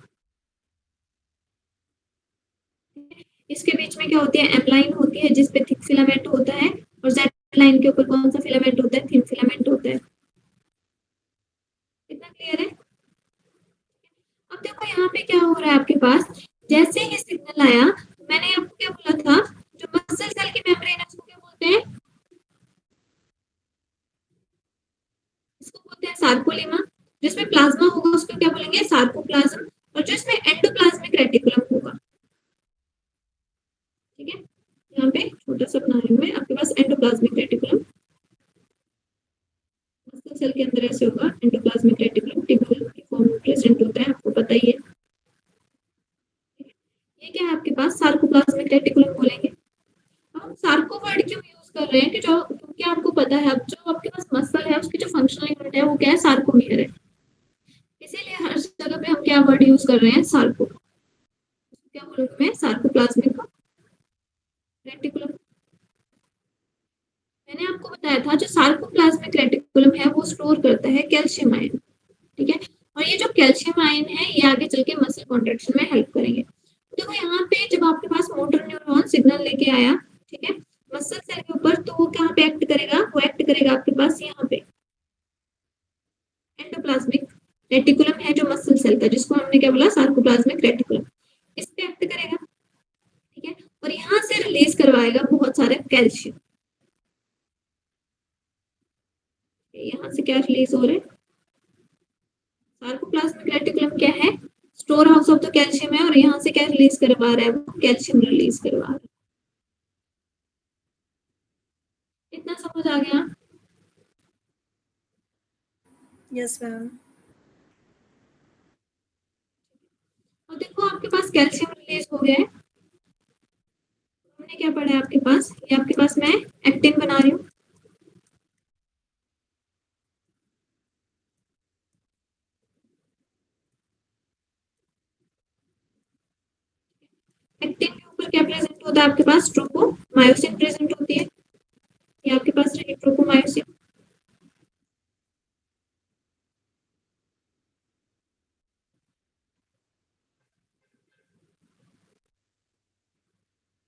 इसके बीच में क्या होती है? एम लाइन होती है जिसपे थिक फिलामेंट होता है, और जेड लाइन के ऊपर कौन सा फिलामेंट होता है? थिन फिलामेंट होता है। कितना क्लियर है? अब देखो यहाँ पे क्या हो रहा है आपके पास? जैसे ही सिग्नल आया, मैंने आपको क्या बोला था? जो मसल सेल की मेम्ब्रेन है उसको क्या बोलते हैं? इसको बोलते हैं सार्कोलेमा। जिसमें प्लाज्मा होगा उसको क्या बोलेंगे? सार्कोप्लाज्म। और जो इसमें एंडोप्लाज्मिक रेटिकुलम होगा, ठीक है, यहाँ पे छोटा सा बना रही हूँ मैं, आपके पास एंडोप्लाज्मिक रेटिकुलम मसल सेल के अंदर ऐसे होगा। एंडोप्लाज्मिक रेटिकुलम ट्यूब्यूल की फॉर्म में प्रेजेंट होता है, आपको पता ही है। ये क्या है आपके पास? सार्कोप्लाज्मिक रेटिकुलम बोलेंगे। अब हम सार्को वर्ड क्यों यूज कर रहे हैं? कि जो, क्योंकि आपको पता है अब जो आपके पास मसल है उसकी जो फंक्शनल यूनिट है वो क्या है? सार्कोमियर है। इसीलिए हर जगह पे हम क्या वर्ड यूज कर रहे हैं? सार्को। क्या बोलूंगी मैं? Sarcoplasmic reticulum. मैंने आपको बताया था जो सार्कोप्लाज्मिक रेटिकुलम है वो स्टोर करता है कैल्शियम आयन। ठीक है, और ये जो कैल्शियम आयन है ये आगे चल के मसल कॉन्ट्रैक्शन में हेल्प करेंगे। देखो यहाँ पे जब आपके पास मोटर न्यूरॉन सिग्नल लेके आया, ठीक है, मसल सेल के ऊपर, तो वो कहाँ पे एक्ट करेगा? वो एक्ट करेगा आपके पास यहाँ पे एंडोप्लाज्मिक रेटिकुलम है जो मसल सेल का, जिसको हमने क्या बोला? Sarcoplasmic reticulum. इस पे एक्ट करेगा। ठीक है, और यहाँ से रिलीज करवाएगा बहुत सारे कैल्शियम। यहाँ से क्या रिलीज हो रहा है, सार्कोप्लाज्मिक रेटिकुलम क्या है, store house of the calcium है, और यहाँ से क्या रिलीज करवा रहा है, वो कैल्शियम रिलीज करवा रहा है। इतना समझ आ गया? Yes, ma'am. और देखो आपके पास कैल्शियम रिलीज हो गया है, हमने क्या पढ़ा है आपके पास, ये आपके पास मैं एक्टिन बना रही हूँ, एक्टिन के ऊपर क्या प्रेजेंट होता है आपके पास, ट्रोपोमायोसिन प्रेजेंट होती है, ये आपके पास रही ट्रोपोमायोसिन।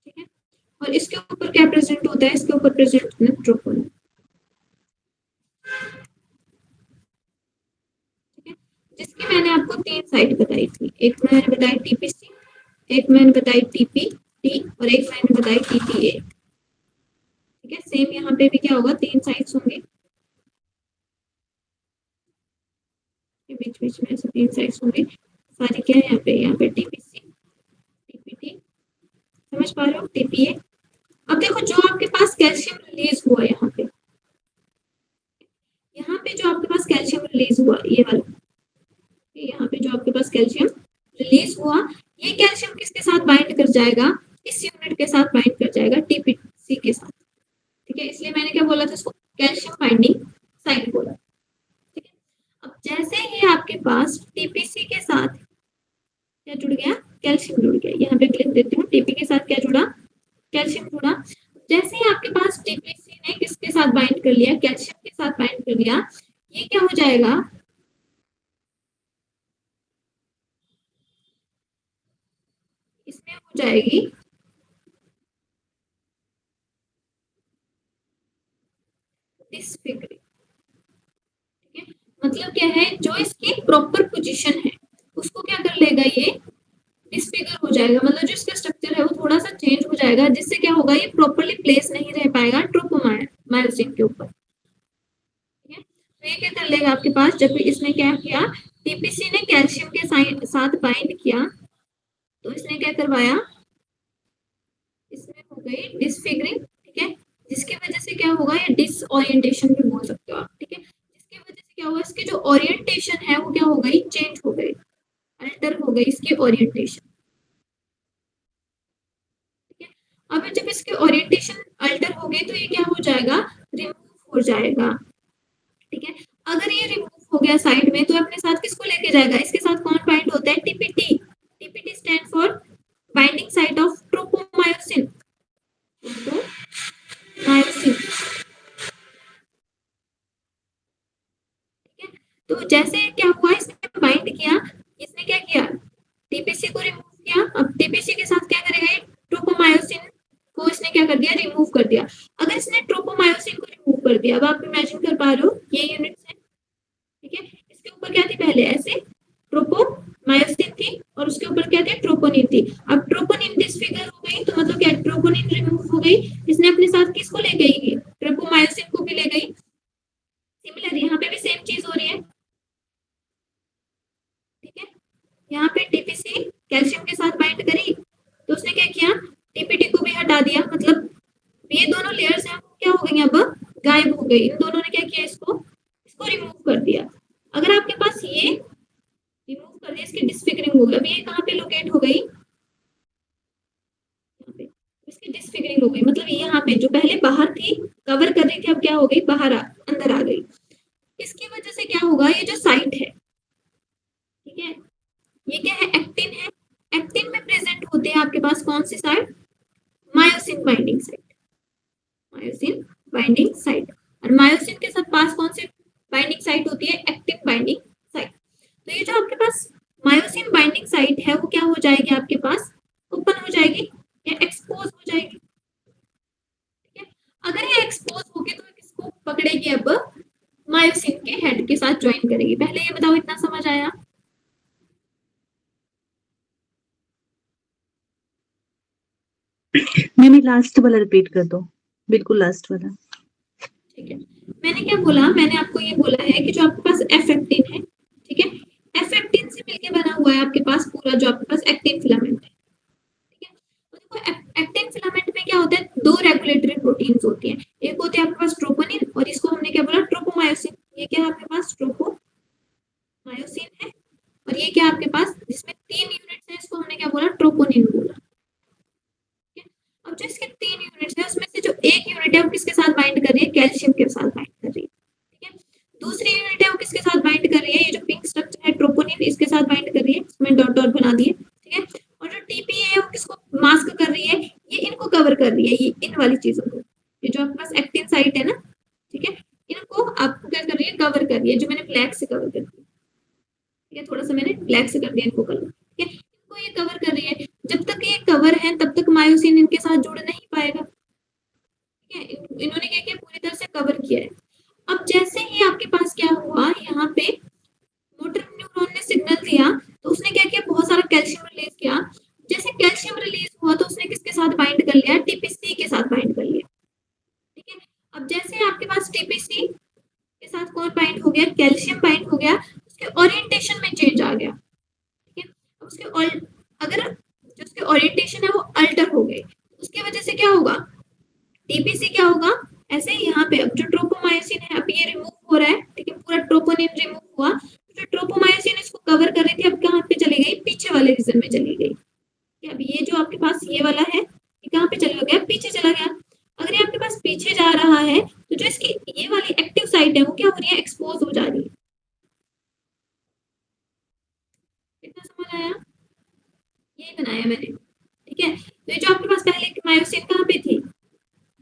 ठीक है, और इसके ऊपर क्या प्रेजेंट होता है, इसके ऊपर प्रेजेंट होता है ट्रोपोनिन। ठीक है, जिसकी मैंने आपको 3 साइट बताई थी, एक मैंने बताई टीपीसी, एक मैंने बताई टीपीटी, और एक मैंने बताई टीपीए। ठीक है, सेम यहाँ पे भी क्या होगा, 3 साइट्स होंगे, बीच बीच में ऐसे 3 साइट्स होंगे, सारी क्या है यहाँ पे टीपीसी, टीपीटी, समझ पा रहे हो, टीपीए। अब देखो जो आपके पास कैल्शियम रिलीज हुआ यहाँ पे जो आपके पास कैल्शियम रिलीज हुआ, ये वाला, यहाँ पे जो आपके पास कैल्शियम रिलीज हुआ, ये कैल्शियम किसके साथ बाइंड कर जाएगा, इस यूनिट के साथ बाइंड कर जाएगा, टीपीसी के साथ। ठीक है, इसलिए मैंने क्या बोला था इसको, कैल्शियम बाइंडिंग साइट बोला। ठीक है, अब जैसे ही आपके पास टीपीसी के साथ क्या जुड़ गया, कैल्शियम जुड़ गया, यहाँ पे लिख देती हूँ, टीपी के साथ क्या जुड़ा, कैल्शियम जुड़ा। जैसे ही आपके पास टीपीसी ने किसके साथ बाइंड कर लिया, कैल्शियम के साथ बाइंड कर लिया, ये क्या हो जाएगा, इसमें हो जाएगी डिसफिगरिंग। ठीक है, मतलब क्या है, जो इसकी प्रॉपर पोजीशन है उसको क्या कर लेगा, ये डिसफिगर हो जाएगा, मतलब जो इसका स्ट्रक्चर है वो थोड़ा सा चेंज हो जाएगा, जिससे क्या होगा, ये प्रॉपरली प्लेस नहीं रह पाएगा ट्रोपोमायोसिन के ऊपर। ठीक है, तो ये क्या कर लेगा आपके पास, जब इसने क्या किया, टीपीसी ने कैल्शियम के साथ बाइंड किया, तो इसने क्या करवाया, इसमें हो गई डिसफिगरिंग। ठीक है, जिसकी वजह से क्या होगा, ये डिसओरिएंटेशन भी बोल सकते हो आप। ठीक है, जिसकी वजह से क्या हुआ, इसकी जो ओरिएंटेशन है वो क्या हो गई, चेंज हो गई, अल्टर हो गई इसकी ओरिएंटेशन। ठीक है, अब जब इसकी ओरिएंटेशन अल्टर हो गई तो ये क्या हो जाएगा, रिमूव हो जाएगा। ठीक है, अगर ये रिमूव हो गया साइड में, तो अपने साथ किसको लेके जाएगा, इसके साथ कौन बाइंड होता है, TPT. TPT stand for binding site of tropomyosin, tropomyosin. ठीक है, तो जैसे क्या हुआ, इसने बाइंड किया, इसने क्या किया, टीपीसी को रिमूव किया, अब टीपीसी के साथ क्या करेगा, ये ट्रोपोमायोसिन को इसने क्या कर दिया, रिमूव कर दिया। अगर इसने ट्रोपोमायोसिन को रिमूव कर दिया, अब आप इमेजिन कर पा रहे हो, ये यूनिट्स है। ठीक है, इसके ऊपर क्या थी पहले, ऐसे ट्रोपोमायोसिन थी, और उसके ऊपर क्या थी, ट्रोपोनिन थी। अब ट्रोपोनिन डिसफिगर हो गई, तो मतलब क्या, ट्रोपोनिन रिमूव हो गई, इसने अपने साथ किसको ले गई, ट्रोपोमायोसिन को भी ले गई। सिमिलर यहाँ पे भी सेम चीज हो रही है। ठीक है, यहाँ पे टीपीसी कैल्शियम के साथ बाइंड करी, तो उसने क्या किया, टीपीटी को भी हटा दिया, मतलब ये दोनों लेयर्स हैं वो क्या हो गई, अब गायब हो गई, इन दोनों ने क्या किया, इसको इसको रिमूव कर दिया। अगर आपके पास ये रिमूव कर दिया, इसकी डिसफिगरिंग हो गई, अब ये कहाँ पे लोकेट हो गई, यहाँ पे, इसकी डिसफिगरिंग हो गई, मतलब ये यहाँ पे जो पहले बाहर थी, कवर कर रही थी, अब क्या हो गई, अंदर आ गई। इसकी वजह से क्या होगा, ये जो साइट है, ठीक है, ये क्या है, एक्टिन है, एक्टिन में प्रेजेंट होते हैं आपके पास कौन सी site, myosin binding site, myosin binding site, और मायोसिन के साथ पास कौन सी बाइंडिंग साइट होती है, एक्टिन बाइंडिंग साइट। तो ये जो आपके पास मायोसिन बाइंडिंग साइट है वो क्या हो जाएगी, आपके पास ओपन हो जाएगी या एक्सपोज हो जाएगी। ठीक है, अगर ये एक्सपोज होगी तो किसको पकड़ेगी, अब मायोसिन के हेड के साथ ज्वाइन करेगी। पहले ये बताओ, इतना समझ आया? मैम लास्ट वाला रिपीट कर दो, बिल्कुल लास्ट वाला। ठीक है, मैंने क्या बोला, मैंने आपको ये बोला है कि जो आपके पास एफ एक्टिन है, ठीक है, एफ एक्टिन से मिलके बना हुआ है आपके पास पूरा जो आपके पास एक्टिन फिलामेंट है, ठीक है। तो देखो एक्टिन फिलामेंट में क्या होता है, दो रेगुलेटरी प्रोटीन्स होती हैं, एक होती है आपके पास ट्रोपोनिन और इसको हमने क्या बोला, ट्रोपोमायोसिन। ये क्या है आपके पास, ट्रोपोमायोसिन है, और ये क्या आपके पास, जिसमें 3 यूनिट्स हैं, इसको हमने क्या बोला, ट्रोपोनिन बोला। अब जो इसके 3 यूनिट्स हैं उसमें से जो एक यूनिट है वो किसके साथ बाइंड कर रही है, कैल्शियम के साथ बाइंड कर रही है, ठीक है। दूसरी यूनिट है वो किसके साथ बाइंड कर रही है, ये जो पिंक स्ट्रक्चर है ट्रोपोनिन, इसके साथ बाइंड कर रही है, इसमें डॉट डॉट बना दिए, ठीक है। और जो टीपी है वो किसको मास्क कर रही है, ये इनको कवर कर रही है, ये इन वाली चीजों को, ये जो आपके पास एक्टिन साइट है ना, ठीक है, इनको आपको क्या कर रही है, कवर कर रही है, जो मैंने ब्लैक से कवर कर दिया, ठीक है, थोड़ा सा मैंने ब्लैक से कर दिया इनको कलर, ठीक है, इनको ये कवर कर रही है। जब तक ये कवर है तब तक मायोसिन इनके साथ जुड़ नहीं पाएगा, ठीक है। इन्होंने क्या किया, पूरी तरह से कवर किया है। अब जैसे ही आपके पास क्या हुआ, यहाँ पे मोटर न्यूरॉन ने सिग्नल दिया, तो उसने क्या किया, बहुत सारा कैल्शियम रिलीज किया। जैसे कैल्शियम रिलीज हुआ तो उसने किसके साथ बाइंड कर लिया, टीपीसी के साथ बाइंड कर लिया, ठीक है। अब जैसे आपके पास टीपीसी के साथ कौन बाइंड हो गया, कैल्शियम बाइंड हो गया, उसके ओरिएंटेशन में चेंज आ गया, ठीक है। अब अगर जो उसके ओरिएंटेशन है वो अल्टर हो गए, उसकी वजह से क्या होगा, टीपीसी क्या होगा, ऐसे ही यहाँ पे अब जो ट्रोपोमायोसिन है, अब ये रिमूव हो रहा है, ठीक है, पूरा ट्रोपोनिन रिमूव हुआ, जो ट्रोपोमायोसिन इसको कवर कर रही थी, अब कहाँ पे चली गई, पीछे वाले रीजन में चली गई। अब ये जो आपके पास ये वाला है, ये कहाँ पे चला गया, पीछे चला गया। अगर ये आपके पास पीछे जा रहा है तो जो इसकी ये वाली एक्टिव साइट है वो क्या हो रही है, एक्सपोज हो जा रही है। कितना समझ आया, ये बनाया मैंने, ठीक है। तो ये जो आपके पास पहले मायोसिन कहाँ पे थी,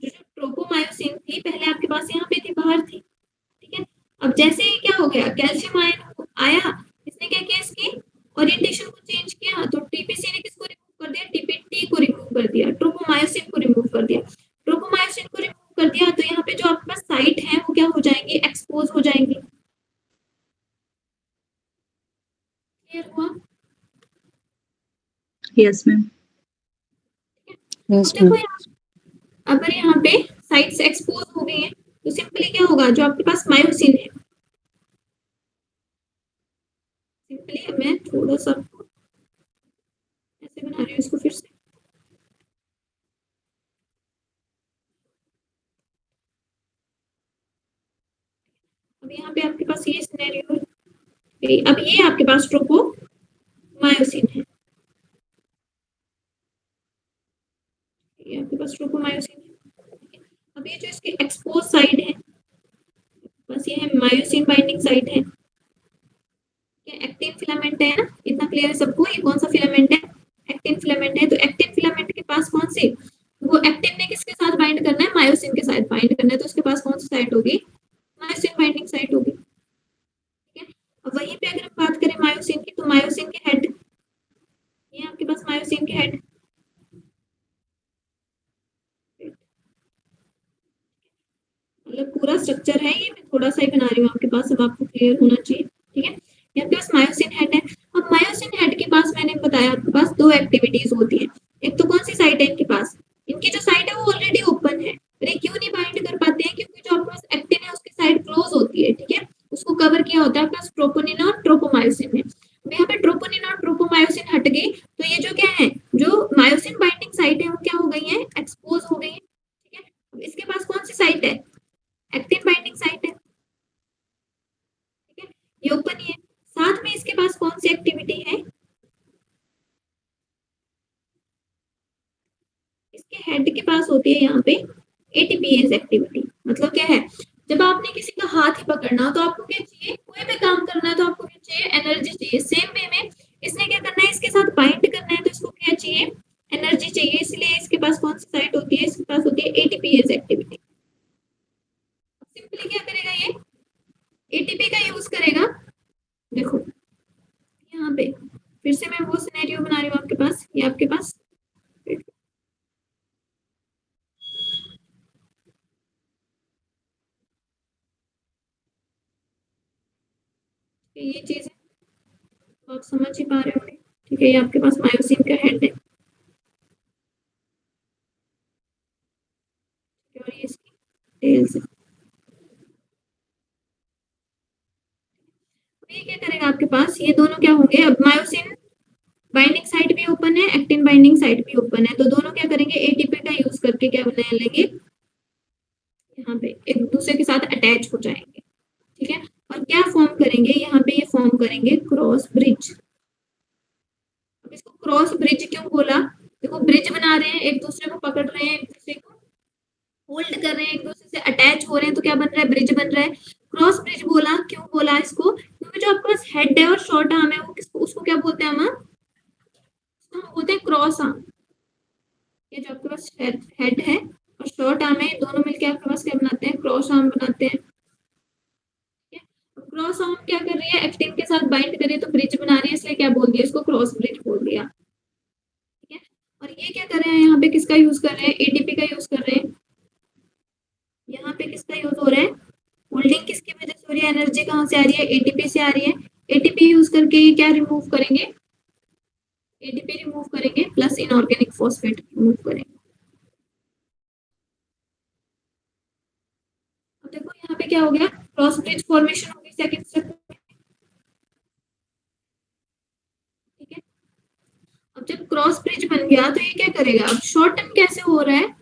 जो जो ट्रोपोमायोसिन थी पहले आपके पास यहाँ पे थी, बाहर थी, ठीक है। अब जैसे ही क्या हो गया, कैल्शियम आयन आया, इसने क्या किया, इसकी ओरिएंटेशन को चेंज किया, तो टीपीसी ने किसको रिमूव कर दिया, टीपीटी को रिमूव कर दिया, ट्रोपोमायोसिन को रिमूव कर दिया। ट्रोपोमायोसिन को रिमूव कर दिया तो यहाँ पे जो आपके पास साइट है वो क्या हो जाएंगी, एक्सपोज हो जाएंगी। क्लियर हुआ, Yes, ma'am. Yes, अब देखो ma'am. यहाँ, अगर यहाँ पे साइट्स एक्सपोज हो गई है तो सिंपली क्या होगा, जो आपके पास मायोसिन है, सिंपली मैं थोड़ा सा ऐसे बना रही हूँ इसको फिर से, अब यहाँ पे आपके पास ये सिनेरियो है, अब ये आपके पास ट्रोपोमायोसिन है, ये आपके पास ट्रोपोमायोसिन है। अब ये जो इसकी एक्सपोज साइड है, बस ये है मायोसिन बाइंडिंग साइट है, ये एक्टिन फिलामेंट है ना, इतना क्लियर है सबको, ये कौन सा फिलामेंट है, एक्टिन फिलामेंट है। तो एक्टिन फिलामेंट के पास कौन सी, वो एक्टिन ने किसके साथ बाइंड करना है, मायोसिन के साथ बाइंड करना है, तो उसके पास कौन सी साइट होगी, मायोसिन बाइंडिंग साइट होगी, ठीक है। अब वहीं पे अगर हम बात करें मायोसिन की, तो मायोसिन के हेड, ये आपके पास मायोसिन के हेड, मतलब पूरा स्ट्रक्चर है ये, मैं थोड़ा सा ही बना रही हूँ आपके पास, अब आपको क्लियर होना चाहिए, ठीक है। यहाँ पे पास मायोसिन हेड है। अब मायोसिन हेड के पास मैंने बताया आपके पास दो एक्टिविटीज होती है, एक तो कौन सी साइट है इनके पास, इनकी जो साइट है वो ऑलरेडी ओपन है, पर ये क्यों नहीं बाइंड कर पाते हैं, क्योंकि जो आपके पास एक्टिन है उसकी साइड क्लोज होती है, ठीक है, उसको कवर किया होता है आपके पास ट्रोपोनिन और ट्रोपोमायोसिन में। अब यहाँ पे ट्रोपोनिन और ट्रोपोमायोसिन हट गई तो ये जो क्या है, जो मायोसिन बाइंडिंग साइट है वो क्या हो गई है, एक्सपोज हो गई है, ठीक है। अब इसके पास कौन सी साइट है, एक्टिव बाइंडिंग साइट है, ठीक है, ये ओपन ही है। साथ में इसके पास कौन सी एक्टिविटी है, इसके हेड के पास होती है यहाँ पे एटीपीएस एक्टिविटी। मतलब क्या है, जब आपने किसी का हाथ ही पकड़ना हो तो आपको क्या चाहिए, कोई भी काम करना है तो आपको क्या चाहिए, एनर्जी चाहिए। सेम वे में इसने क्या करना है, इसके साथ बाइंड करना है तो इसको क्या चाहिए, एनर्जी चाहिए, इसलिए इसके पास कौन सी साइट होती है, इसके पास होती है एटीपीएस एक्टिविटी। सिंपली क्या करेगा ये, एटीपी का यूज करेगा। देखो यहाँ पे फिर से मैं वो सिनेरियो बना रही हूँ आपके पास, ये आपके पास ये चीज है, तो आप समझ ही पा रहे होंगे, ठीक है। ये आपके पास मायोसिन का हेड है, और ये इसकी टेल्स है, पास ये दोनों क्या होंगे, अब मायोसिन बाइंडिंग साइट भी ओपन है, एक्टिन बाइंडिंग साइट भी ओपन है, तो दोनों क्या करेंगे, एटीपी का यूज करके क्या बना लेंगे, यहाँ पे एक दूसरे के साथ अटैच हो जाएंगे, ठीक है। और क्या फॉर्म करेंगे, यहाँ पे ये फॉर्म करेंगे क्रॉस ब्रिज। अब इसको क्रॉस ब्रिज क्यों बोला, देखो ब्रिज बना रहे हैं, एक दूसरे को पकड़ रहे हैं, एक दूसरे को होल्ड कर रहे हैं, एक दूसरे से अटैच हो रहे हैं, तो क्या बन रहा है, ब्रिज बन रहा है। क्रॉस ब्रिज बोला, क्यों बोला इसको, क्योंकि जो आपके पास हेड है और शॉर्ट आर्म है वो किसको, उसको क्या बोलते हैं हम, उसको हम बोलते हैं क्रॉस आर्म। ये जो आपके पास हेड है और शॉर्ट आर्म है, दोनों मिलकर आपके पास क्या बनाते हैं, क्रॉस आर्म बनाते हैं। क्रॉस आर्म क्या कर रही है, एक्टिन के साथ बाइंड कर रही है, तो ब्रिज बना रही है, इसलिए क्या बोल दिया, इसको क्रॉस ब्रिज बोल दिया, ठीक है। और ये क्या कर रहे हैं, यहाँ पे किसका यूज कर रहे हैं, एटीपी का यूज कर रहे हैं। यहाँ पे किसका यूज हो रहा है, होल्डिंग किसकी वजह से हो रही है, एनर्जी कहाँ से आ रही है, एटीपी से आ रही है। एटीपी यूज करके ये क्या रिमूव करेंगे, एटीपी रिमूव करेंगे प्लस इनऑर्गेनिक फॉस्फेट रिमूव करेंगे। अब देखो यहाँ पे क्या हो गया, क्रॉस ब्रिज फॉर्मेशन हो गई सेकंड स्टेप में, ठीक है। अब जब क्रॉस ब्रिज बन गया तो ये क्या करेगा, अब शॉर्टन कैसे हो रहा है,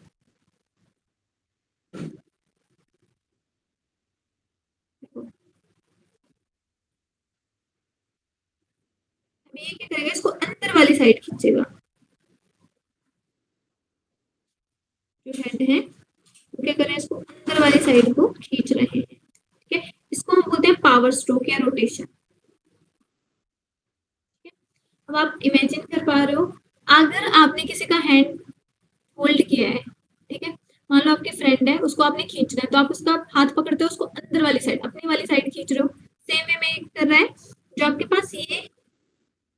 अब ये क्या करेगा, इसको अंदर वाली साइड खींचेगा, जो हेड है वो क्या कर रहे हैं, इसको अंदर वाली साइड को खींच रहे हैं, ठीक है। इसको हम बोलते हैं पावर स्ट्रोक या रोटेशन। अब आप इमेजिन कर पा रहे हो, अगर आपने किसी का हैंड होल्ड किया है, ठीक है, मान लो आपके फ्रेंड है, उसको आपने खींचना है, तो आप उसका हाथ पकड़ते हो, उसको अंदर वाली साइड, अपनी वाली साइड खींच रहे हो, सेम वे में कर रहा है। जो आपके पास ये है,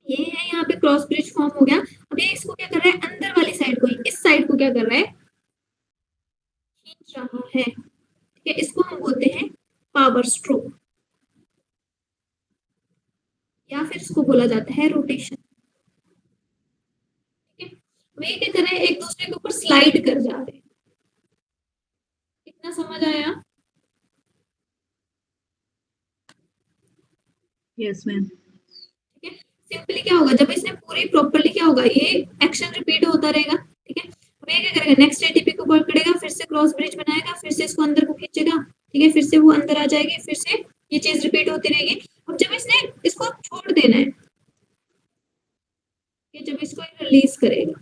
यहाँ पे क्रॉस ब्रिज फॉर्म हो गया। अब ये इसको क्या कर रहा है, अंदर वाली साइड को, इस साइड को क्या कर रहा है, खींच रहा है, ठीक है। इसको हम बोलते हैं पावर स्ट्रोक, या फिर इसको बोला जाता है रोटेशन, ठीक है। वे क्या कर रहे हैं, एक दूसरे के ऊपर स्लाइड कर जा रहे हैं। कितना समझ आया, यस मैम। ठीक है। सिंपली क्या होगा, जब इसने पूरी प्रॉपर्ली क्या होगा, ये एक्शन रिपीट होता रहेगा, ठीक है। अब ये क्या करेगा, नेक्स्ट एटीपी को पकड़ेगा, फिर से क्रॉस ब्रिज बनाएगा, फिर से इसको अंदर को खींचेगा, ठीक है, फिर से वो अंदर आ जाएगी, फिर से ये चीज रिपीट होती रहेगी। अब जब इसने इसको छोड़ देना है, कि जब इसको रिलीज करेगा,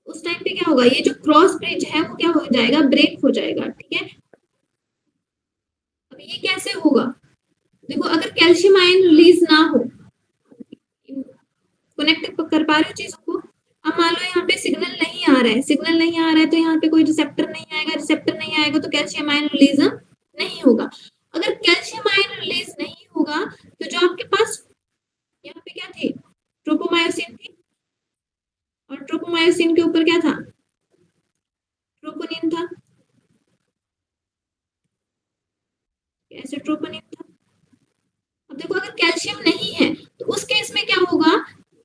उस टाइम पे क्या होगा, ये जो क्रॉस ब्रिज है वो क्या हो जाएगा, ब्रेक हो जाएगा, ठीक है। अब ये कैसे होगा, देखो अगर कैल्शियम आयन रिलीज ना हो, कनेक्ट कर पा रहे हो चीजों को। अब मान लो यहाँ पे सिग्नल नहीं आ रहा है, सिग्नल नहीं आ रहा है, तो यहाँ पे कोई रिसेप्टर नहीं आएगा, रिसेप्टर नहीं आएगा तो कैल्शियम आयन रिलीज नहीं होगा। अगर कैल्शियम आयन रिलीज नहीं होगा, तो जो आपके पास यहाँ पे क्या थी, ट्रोपोमायोसिन थी, और ट्रोपोमायोसिन के ऊपर क्या था, ट्रोपोनिन था, ऐसे ट्रोपोनिन था। अब देखो अगर कैल्शियम नहीं है तो उस केस में क्या होगा,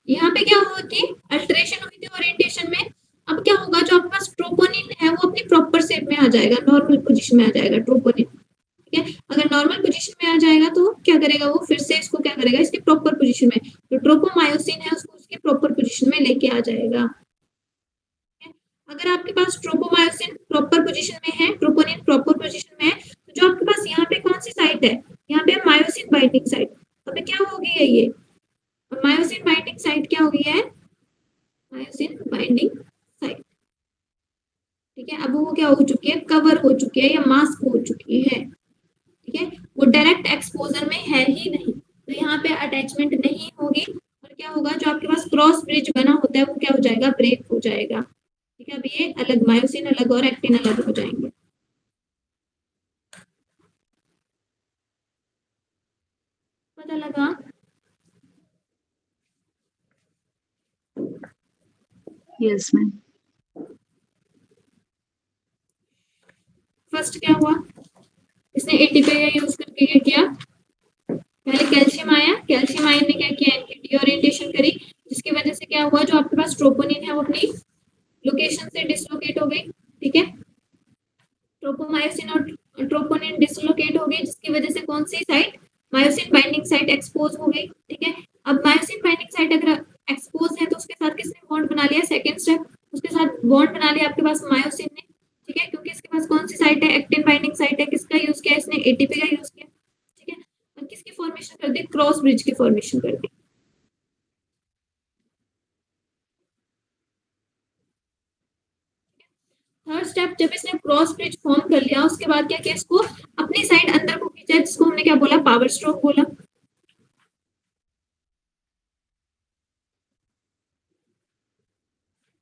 यहाँ पे क्या हुई थी, अल्टरेशन हुई थी ओरिएंटेशन में। अब क्या होगा, जो आपके पास ट्रोपोनिन है वो अपनी प्रॉपर शेप में आ जाएगा, नॉर्मल पोजीशन में आ जाएगा ट्रोपोनिन, ठीक है। अगर नॉर्मल पोजीशन में आ जाएगा तो क्या करेगा, वो फिर से इसको क्या करेगा, इसकी प्रॉपर पोजीशन में, जो ट्रोपोमायोसिन है उसको उसकी प्रॉपर पोजीशन में लेके आ जाएगा। अगर आपके पास ट्रोपोमायोसिन प्रॉपर पोजीशन में है, ट्रोपोनिन प्रॉपर पोजीशन में है, तो जो आपके पास यहाँ पे कौन सी साइट है, यहाँ पे मायोसिन बाइंडिंग साइट। अबे क्या हो गई है ये, मायोसिन बाइंडिंग साइट क्या हो गई है, मायोसिन बाइंडिंग साइट, ठीक है। अब वो क्या हो चुकी है, कवर हो चुकी है या मास्क हो चुकी है, ठीक है। वो डायरेक्ट एक्सपोजर में है ही नहीं, तो यहाँ पे अटैचमेंट नहीं होगी, और क्या होगा, जो आपके पास क्रॉस ब्रिज बना होता है वो क्या हो जाएगा, ब्रेक हो जाएगा, ठीक है। अब ये अलग, मायोसिन अलग और एक्टिन अलग हो जाएंगे। पता लगा, यस मैम। फर्स्ट क्या हुआ, इसने एटीपी का यूज करके क्या किया, पहले कैल्शियम आया, कैल्शियम आयन ने क्या किया, इनकी डीओरिएंटेशन करी, जिसकी वजह से क्या हुआ, जो आपके पास ट्रोपोनिन है वो अपनी लोकेशन से डिसलोकेट हो गई, ठीक है। ट्रोपोमायोसिन और ट्रोपोनिन डिसलोकेट हो गई, जिसकी वजह से कौन सी site, myosin binding site expose हो गई, ठीक है। अब मायोसिन बाइंडिंग साइट अगर एक्सपोज है तो उसके साथ किसने बॉन्ड बना लिया, सेकंड स्टेप, उसके साथ बॉन्ड बना लिया आपके पास मायोसिन ने, ठीक है, क्योंकि इसके पास कौन सी साइट है, एक्टिन बाइंडिंग साइट है, किसका यूज किया इसने, एटीपी का यूज किया, ठीक है। और किसकी फॉर्मेशन कर दी, क्रॉस ब्रिज की फॉर्मेशन कर दी। थर्ड स्टेप, जब इसने क्रॉस ब्रिज फॉर्म कर लिया उसके बाद क्या किया, इसको अपनी साइड अंदर को खींचा, जिसको हमने क्या बोला, पावर स्ट्रोक बोला,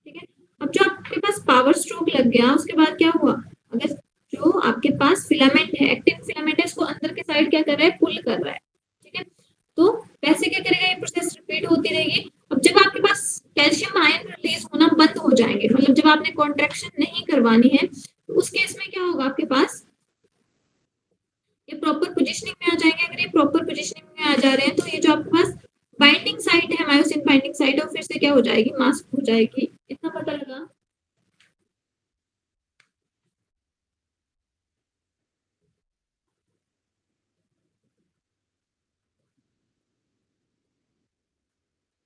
ठीक है। अब जो आपके पास पावर स्ट्रोक लग गया उसके बाद क्या हुआ, अगर जो आपके पास फिलामेंट है, एक्टिन फिलामेंट है, इसको अंदर के साइड क्या कर रहा है, पुल कर रहा है, ठीक है। तो वैसे क्या करेगा, ये प्रोसेस रिपीट होती रहेगी। अब जब आपके पास कैल्शियम आयन रिलीज होना बंद हो जाएंगे, मतलब जब आपने कॉन्ट्रैक्शन नहीं करवानी है, तो उस केस में क्या होगा, आपके पास ये प्रॉपर पोजीशनिंग में आ जाएंगे। अगर ये प्रॉपर पोजीशनिंग में आ जा रहे हैं तो ये जो आपके पास बाइंडिंग साइट है, मायोसिन बाइंडिंग साइट, और फिर से क्या हो जाएगी, मास्क हो जाएगी। इतना पता लगा।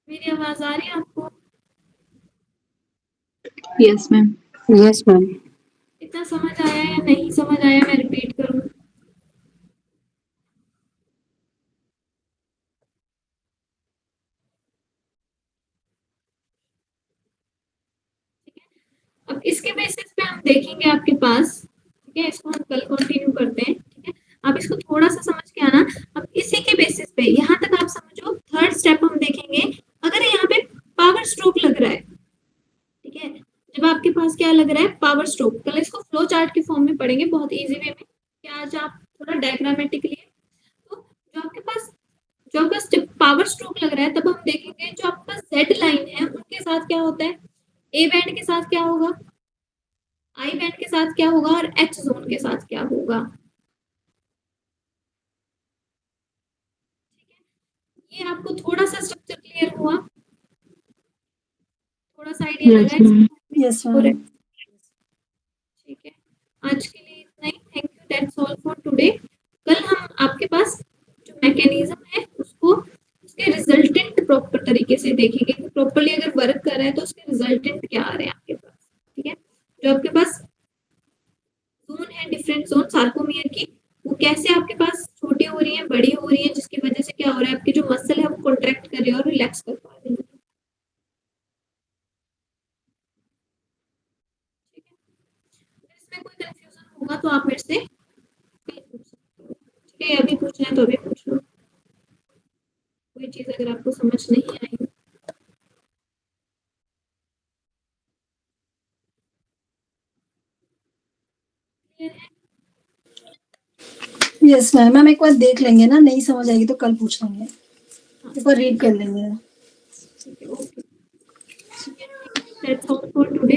मेरी आवाज आ रही है आपको? Yes, ma'am. Yes, ma'am. इतना समझ आया या नहीं समझ आया, मैं रिपीट करूं? अब इसके बेसिस पे हम देखेंगे आपके पास, ठीक है, इसको हम कल कंटिन्यू करते हैं, ठीक है। आप इसको थोड़ा सा समझ के आना। अब इसी के बेसिस पे यहाँ तक आप समझो, थर्ड स्टेप हम देखेंगे। अगर यहाँ पे पावर स्ट्रोक लग रहा है, ठीक है, जब आपके पास क्या लग रहा है, पावर स्ट्रोक, कल इसको फ्लो चार्ट के फॉर्म में पढ़ेंगे बहुत इजी वे में, क्या आज आप थोड़ा डायग्रामेटिकली। तो जो आपके पास जब पावर स्ट्रोक लग रहा है तब हम देखेंगे जो आपका जेड लाइन है उनके साथ क्या होता है, ए बैंड के साथ क्या होगा, आई बैंड के साथ क्या होगा, और एच जोन के साथ क्या होगा, ठीक है। ये आपको थोड़ा सा स्ट्रक्चर क्लियर हुआ, थोड़ा सा आइडिया Yes, लगा ma'am. Yes, इसको, ma'am. ठीक है। आज के लिए इतना ही, thank you, that's all for today. कल हम आपके पास जो मैकेनिज्म है उसको उसके रिजल्टेंट प्रॉपर तरीके से देखेंगे कि प्रॉपरली अगर वर्क कर रहा है तो उसके रिजल्टेंट क्या आ रहे हैं आपके पास, ठीक है। जो आपके पास जोन है, डिफरेंट जोन सार्कोमियर की, वो कैसे आपके पास छोटी हो रही है, बड़ी हो रही है, जिसकी वजह से क्या हो रहा है, आपकी जो मसल है वो कॉन्ट्रैक्ट कर रही है और रिलैक्स कर पा रही है, ठीक है। अगर इसमें कोई कंफ्यूजन होगा तो आप मेरे से कल पूछ सकते हो, ठीक है। अभी पूछना है तो अभी पूछ लो, कोई चीज अगर आपको समझ नहीं आई। क्लियर है? Yes, ma'am. मैम एक बार देख लेंगे ना, नहीं समझ आएगी तो कल पूछ लेंगे, हाँ, एक बार रीड कर लेंगे। ठीक है, okay, that's all for today.